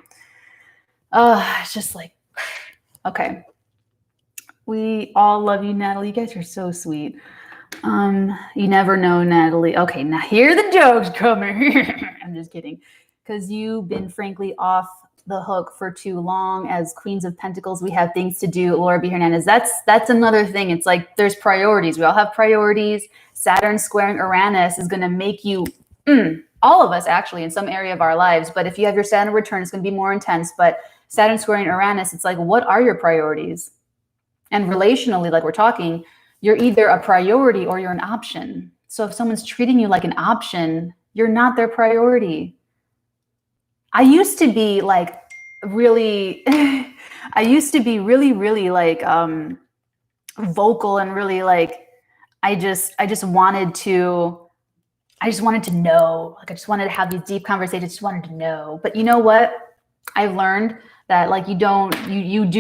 A: It's just like, okay. We all love you, Natalie. You guys are so sweet. You never know, Natalie. Okay, now here are the jokes coming. I'm just kidding. Because you've been frankly off the hook for too long. As Queens of Pentacles, we have things to do. Laura B. Hernandez. That's another thing. It's like there's priorities. We all have priorities. Saturn squaring Uranus is going to make you, all of us actually, in some area of our lives. But if you have your Saturn return, it's going to be more intense. But Saturn squaring Uranus, it's like, what are your priorities? And relationally, like we're talking, you're either a priority or you're an option. So if someone's treating you like an option, you're not their priority. I used to be like really, really like vocal and really like, I just wanted to know, like I just wanted to have these deep conversations, just wanted to know. But you know what? I've learned that like you do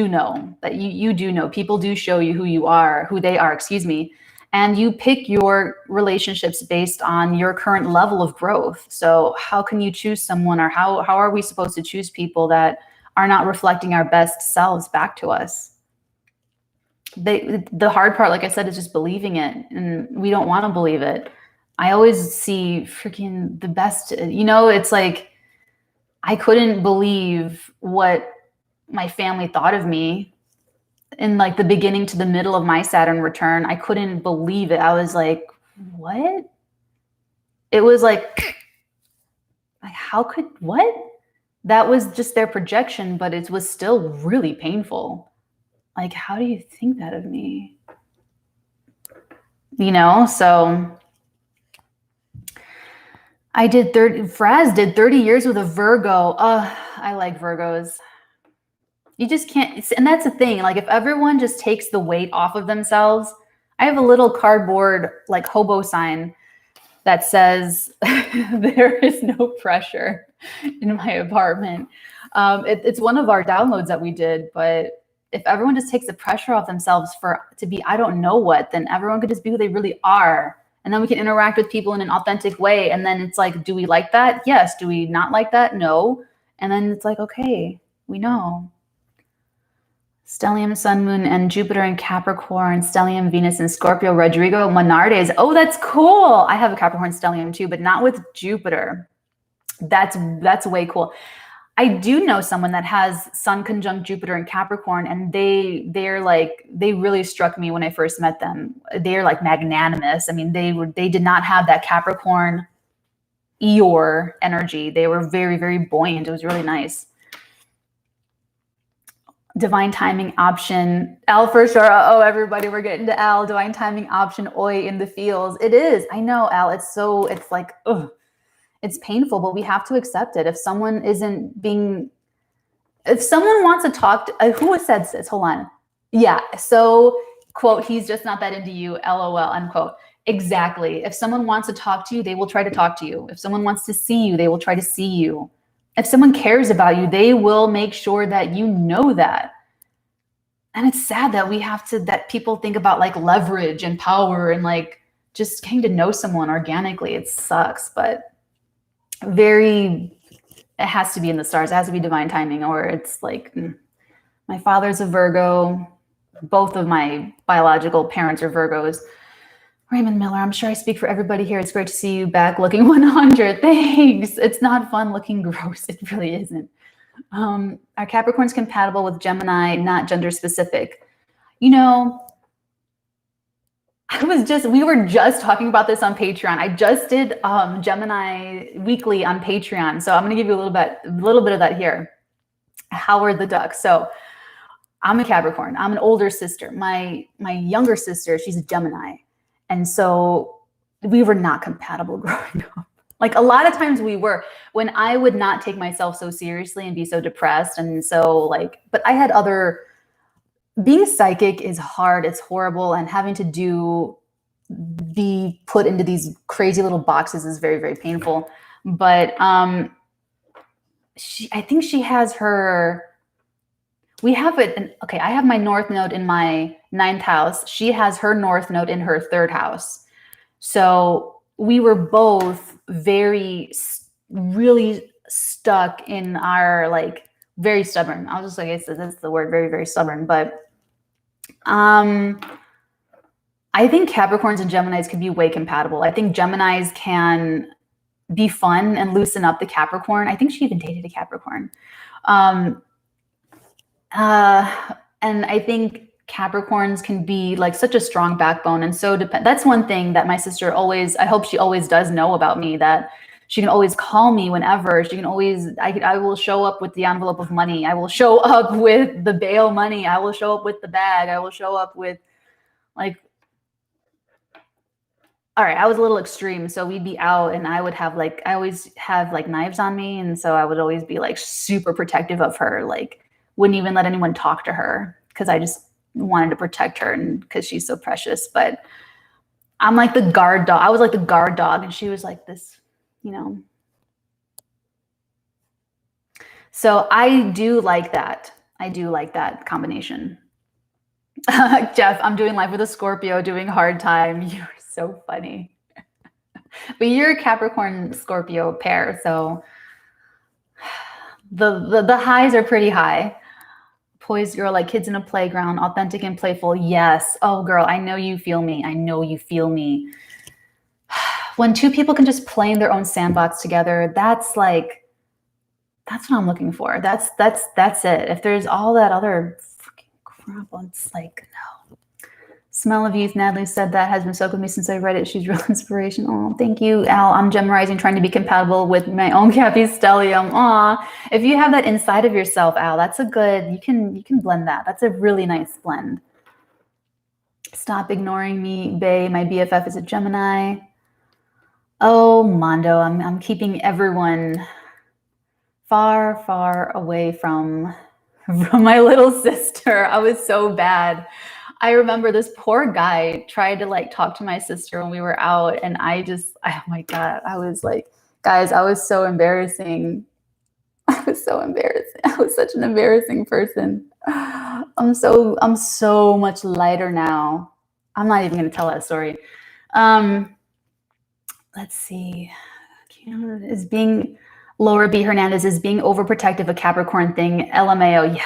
A: know that you do know. People do show you who they are, excuse me. And you pick your relationships based on your current level of growth. So how can you choose someone, or how are we supposed to choose people that are not reflecting our best selves back to us? The hard part, like I said, is just believing it. And we don't want to believe it. I always see freaking the best, you know, it's like, I couldn't believe what my family thought of me in like the beginning to the middle of my Saturn return. I couldn't believe it. I was like, what? It was like how could, what? That was just their projection, but it was still really painful. Like, how do you think that of me? You know, so Fraz did 30 years with a Virgo. I like Virgos. You just can't, and that's the thing. Like if everyone just takes the weight off of themselves, I have a little cardboard like hobo sign that says there is no pressure in my apartment. It's one of our downloads that we did, but if everyone just takes the pressure off themselves to be, I don't know what, then everyone could just be who they really are. And then we can interact with people in an authentic way. And then it's like, do we like that? Yes. Do we not like that? No. And then it's like, okay, we know. Stellium, Sun, Moon, and Jupiter in Capricorn, Stellium, Venus, and Scorpio, Rodrigo Monardes. Oh, that's cool. I have a Capricorn stellium too, but not with Jupiter. That's way cool. I do know someone that has Sun conjunct Jupiter in Capricorn, and they really struck me when I first met them. They're like magnanimous. I mean, they did not have that Capricorn Eeyore energy. They were very, very buoyant. It was really nice. Divine timing option, Al for sure. Oh, everybody, we're getting to Al. Divine timing option, oi in the feels. It is. I know, Al. It's like, ugh. It's painful, but we have to accept it. If someone wants to talk to, who has said this? Hold on. Yeah. So, quote, he's just not that into you, LOL, unquote. Exactly. If someone wants to talk to you, they will try to talk to you. If someone wants to see you, they will try to see you. If someone cares about you, they will make sure that you know that. And it's sad that that people think about like leverage and power and like just getting to know someone organically. It sucks, but it has to be in the stars. It has to be divine timing, or it's like, my father's a Virgo. Both of my biological parents are Virgos. Raymond Miller, I'm sure I speak for everybody here. It's great to see you back looking 100. Thanks. It's not fun looking gross. It really isn't. Are Capricorns compatible with Gemini, not gender specific? You know, we were just talking about this on Patreon. I just did Gemini weekly on Patreon. So I'm going to give you a little bit of that here. Howard the Duck. So I'm a Capricorn. I'm an older sister. My younger sister, she's a Gemini. And so we were not compatible growing up. Like a lot of times we were, when I would not take myself so seriously and be so depressed. And so like, but I had being psychic is hard. It's horrible. And having to be put into these crazy little boxes is very, very painful. But I think she has her, I have my North Node in my 9th house. She has her North Node in her 3rd house. So we were both really stuck in our, like, very stubborn. I'll just, like I said, that's the word, very, very stubborn. But I think Capricorns and Geminis can be way compatible. I think Geminis can be fun and loosen up the Capricorn. I think she even dated a Capricorn. And I think Capricorns can be like such a strong backbone. And so that's one thing that my sister I hope she always does know about me, that she can always call me whenever. She can always, I will show up with the envelope of money. I will show up with the bail money. I will show up with the bag. I will show up with, like, all right, I was a little extreme. So we'd be out and I always have like knives on me. And so I would always be like super protective of her. Like, wouldn't even let anyone talk to her because I just wanted to protect her and because she's so precious. But I'm like the guard dog. I was like the guard dog and she was like this, you know. So I do like that. I do like that combination. Jeff, I'm doing life with a Scorpio, doing hard time. You're so funny. But you're a Capricorn Scorpio pair, so the highs are pretty high. Poised girl, like kids in a playground, authentic and playful. Yes. Oh, girl, I know you feel me. I know you feel me. When two people can just play in their own sandbox together, that's what I'm looking for. That's it. If there's all that other fucking crap, it's like, no. Smell of Youth, Natalie said that has been stuck with me since I read it. She's real inspiration. Oh, thank you, Al. I'm Geminising, trying to be compatible with my own Cappy Stellium. Aw, if you have that inside of yourself, Al, that's a good, you can blend that. That's a really nice blend. Stop ignoring me, Bae. My BFF is a Gemini. Oh, Mondo, I'm keeping everyone far, far away from my little sister. I was so bad. I remember this poor guy tried to like talk to my sister when we were out, and oh my God, I was like, guys, I was so embarrassing. I was so embarrassing. I was such an embarrassing person. I'm so much lighter now. I'm not even gonna tell that story. Let's see. Laura B. Hernandez is being overprotective a Capricorn thing. LMAO, yeah,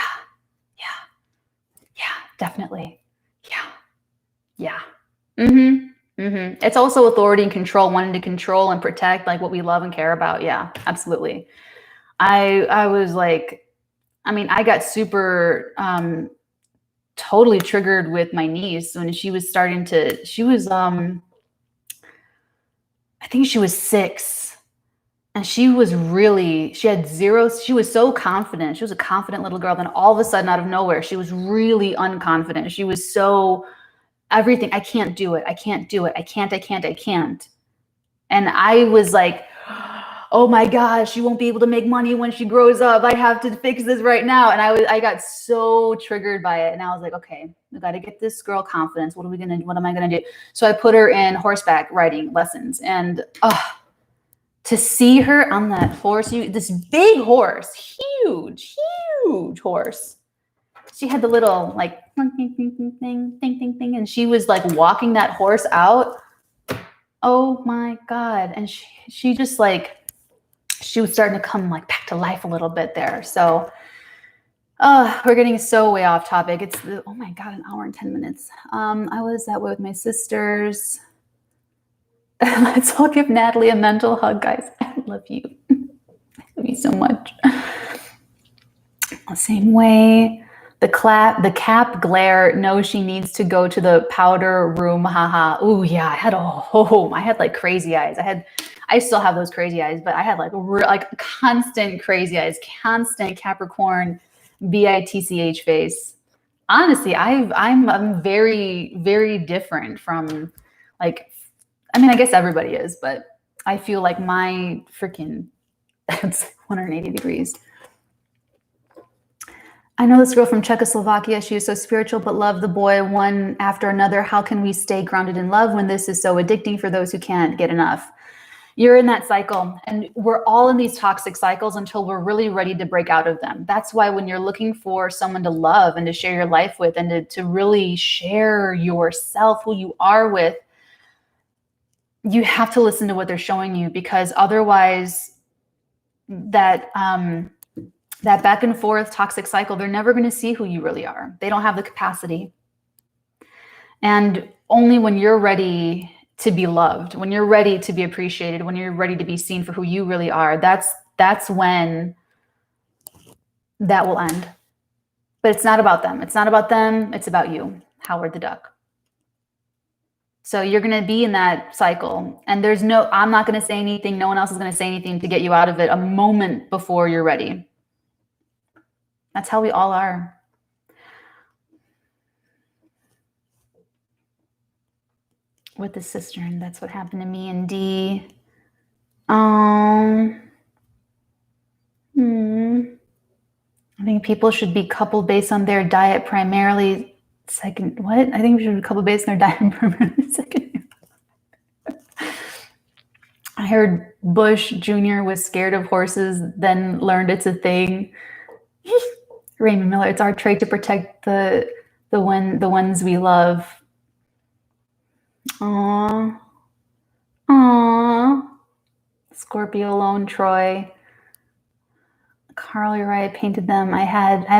A: definitely. Yeah. It's also authority and control, wanting to control and protect like what we love and care about. Yeah, absolutely. I was like, I got super totally triggered with my niece when she was I think she was 6. And she had zero, she was so confident. She was a confident little girl. Then all of a sudden, out of nowhere, she was really unconfident. She was so everything. I can't do it. I can't do it. I can't. And I was like, oh my gosh, she won't be able to make money when she grows up. I have to fix this right now. And I got so triggered by it. And I was like, okay, we got to get this girl confidence. What am I going to do? So I put her in horseback riding lessons, and to see her on that horse, this big horse, huge horse. She had the little like thing, and she was like walking that horse out. Oh my God. And she just like, she was starting to come like back to life a little bit there. So we're getting so way off topic. It's oh my God, 1 hour and 10 minutes. I was that way with my sisters. Let's all give Natalie a mental hug, guys. I love you. I love you so much. Same way. The cap glare. No, she needs to go to the powder room. Haha. Ooh, yeah. I had like crazy eyes. I still have those crazy eyes, but I had like constant crazy eyes, constant Capricorn, bitch face. Honestly, I'm very, very different from like, I mean, I guess everybody is, but I feel like my freaking, that's 180 degrees. I know this girl from Czechoslovakia. She was so spiritual, but loved the boy one after another. How can we stay grounded in love when this is so addicting for those who can't get enough? You're in that cycle, and we're all in these toxic cycles until we're really ready to break out of them. That's why when you're looking for someone to love and to share your life with and to really share yourself, who you are with, you have to listen to what they're showing you, because otherwise that back and forth toxic cycle, they're never going to see who you really are. They don't have the capacity. And only when you're ready to be loved, when you're ready to be appreciated, when you're ready to be seen for who you really are, that's when that will end. But it's not about them. It's not about them. It's about you, Howard the Duck. So you're going to be in that cycle, and I'm not going to say anything. No one else is going to say anything to get you out of it a moment before you're ready. That's how we all are. With the cistern, that's what happened to me and D. I think people should be coupled based on their diet primarily. Second, what? I think we should be coupled based on their diet primarily. Second. I heard Bush Jr. was scared of horses, then learned it's a thing. Raymond Miller, it's our trait to protect the ones we love. Aww. Scorpio Lone Troy. Carl, you're right. I painted them. I've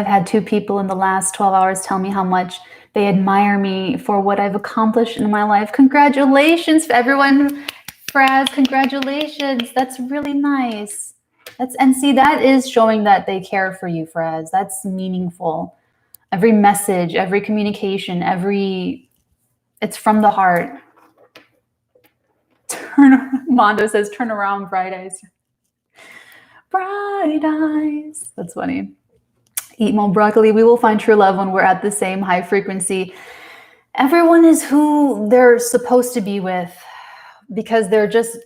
A: had 2 people in the last 12 hours tell me how much they admire me for what I've accomplished in my life. Congratulations for everyone. Fraz, congratulations. That's really nice. And see, that is showing that they care for you, Fraz. That's meaningful. Every message, every communication, it's from the heart. Mondo says, turn around, bright eyes. Bright eyes. That's funny. Eat more broccoli. We will find true love when we're at the same high frequency. Everyone is who they're supposed to be with, because they're just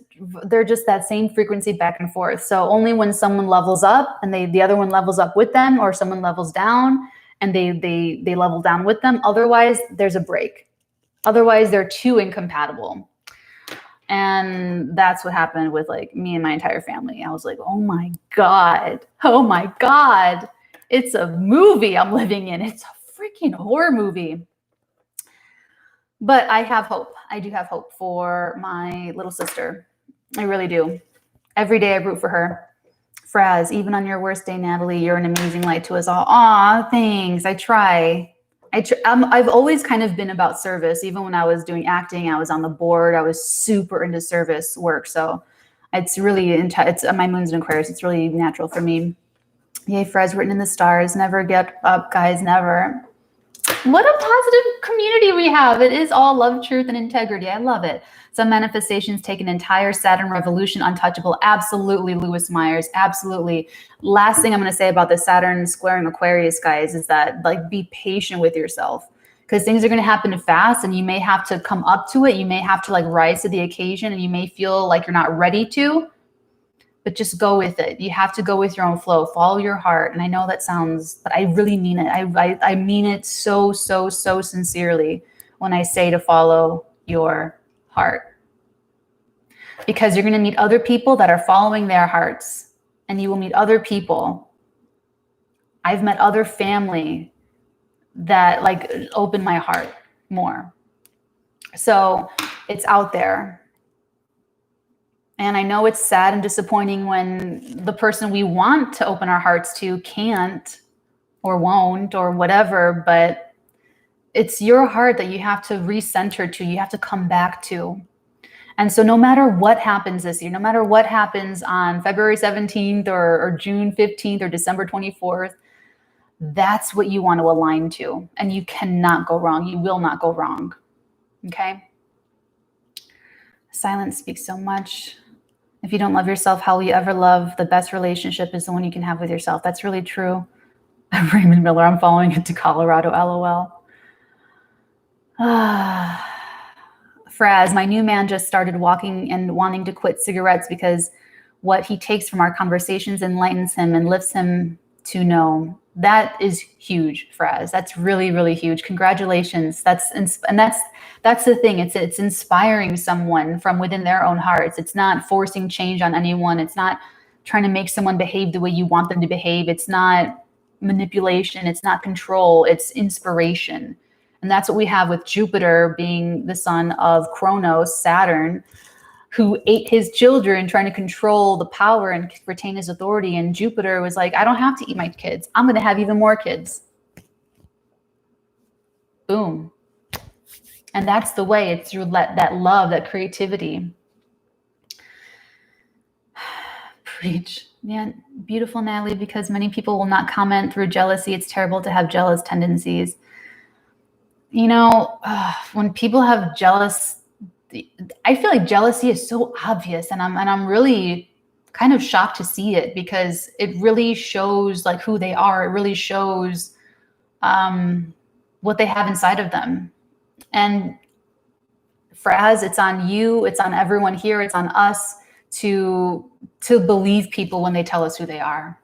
A: that same frequency back and forth. So only when someone levels up and the other one levels up with them, or someone levels down and they level down with them. Otherwise, there's a break. Otherwise, they're too incompatible. And that's what happened with like me and my entire family. I was like, oh my God, it's a movie I'm living in. It's a freaking horror movie. But I have hope. I do have hope for my little sister. I really do. Every day I root for her. Fraz, even on your worst day, Natalie, you're an amazing light to us all. Aw, thanks. I try. I've always kind of been about service. Even when I was doing acting, I was on the board. I was super into service work. So it's really, my moon's in Aquarius. It's really natural for me. Yay, Fraz, written in the stars. Never get up, guys, never. What a positive community we have. It is all love, truth, and integrity. I love it. Some manifestations take an entire Saturn revolution, untouchable. Absolutely, Lewis Myers. Absolutely. Last thing I'm going to say about the Saturn squaring Aquarius, guys, is that like be patient with yourself, because things are going to happen fast and you may have to come up to it. You may have to like rise to the occasion, and you may feel like you're not ready to, but just go with it. You have to go with your own flow. Follow your heart. And I know that sounds, but I really mean it. I mean it so, so, so sincerely when I say to follow your heart. Because you're going to meet other people that are following their hearts, and you will meet other people. I've met other family that like open my heart more. So it's out there. And I know it's sad and disappointing when the person we want to open our hearts to can't or won't or whatever, but it's your heart that you have to recenter to, you have to come back to. And so no matter what happens this year, no matter what happens on February 17th or June 15th or December 24th, That's what you want to align to. And you cannot go wrong. You will not go wrong. Okay? Silence speaks so much. If you don't love yourself, how will you ever love? The best relationship is the one you can have with yourself. That's really true. Raymond Miller, I'm following it to Colorado, LOL. Fraz, my new man just started walking and wanting to quit cigarettes because what he takes from our conversations enlightens him and lifts him to know. That is huge, Fraz. That's really, really huge. Congratulations. That's the thing. It's inspiring someone from within their own hearts. It's not forcing change on anyone. It's not trying to make someone behave the way you want them to behave. It's not manipulation. It's not control. It's inspiration. And that's what we have with Jupiter being the son of Kronos, Saturn, who ate his children, trying to control the power and retain his authority. And Jupiter was like, I don't have to eat my kids. I'm going to have even more kids. Boom. And that's the way. It's through that love, that creativity. Preach. Yeah, beautiful, Natalie, because many people will not comment through jealousy. It's terrible to have jealous tendencies. You know, when people have jealous, I feel like jealousy is so obvious, and I'm really kind of shocked to see it, because it really shows like who they are. It really shows what they have inside of them. And Fraz, it's on you, it's on everyone here, it's on us to believe people when they tell us who they are.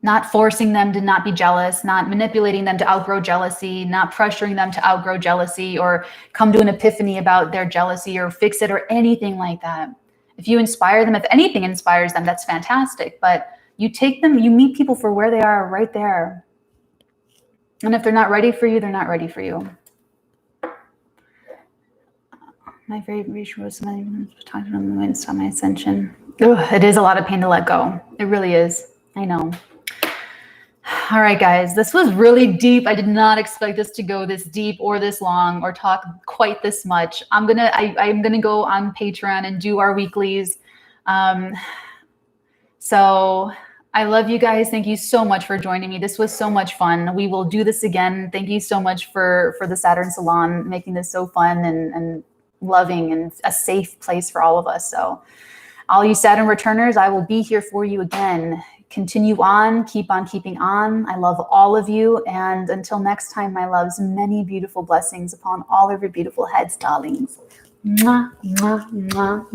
A: Not forcing them to not be jealous, not manipulating them to outgrow jealousy, not pressuring them to outgrow jealousy or come to an epiphany about their jealousy or fix it or anything like that. If you inspire them, if anything inspires them, that's fantastic. But you take them, you meet people for where they are right there. And if they're not ready for you, they're not ready for you. My favorite reach was talking about the way to stop my ascension. Ugh, it is a lot of pain to let go. It really is. I know. All right, guys, this was really deep. I did not expect this to go this deep or this long or talk quite this much. I'm gonna go on Patreon and do our weeklies. So I love you guys. Thank you so much for joining me. This was so much fun. We will do this again. Thank you so much for the Saturn Salon, making this so fun and loving and a safe place for all of us. So all you Saturn returners, I will be here for you again. Continue on, keep on keeping on. I love all of you. And until next time, my loves, many beautiful blessings upon all of your beautiful heads, darlings. Mwah, mwah, mwah.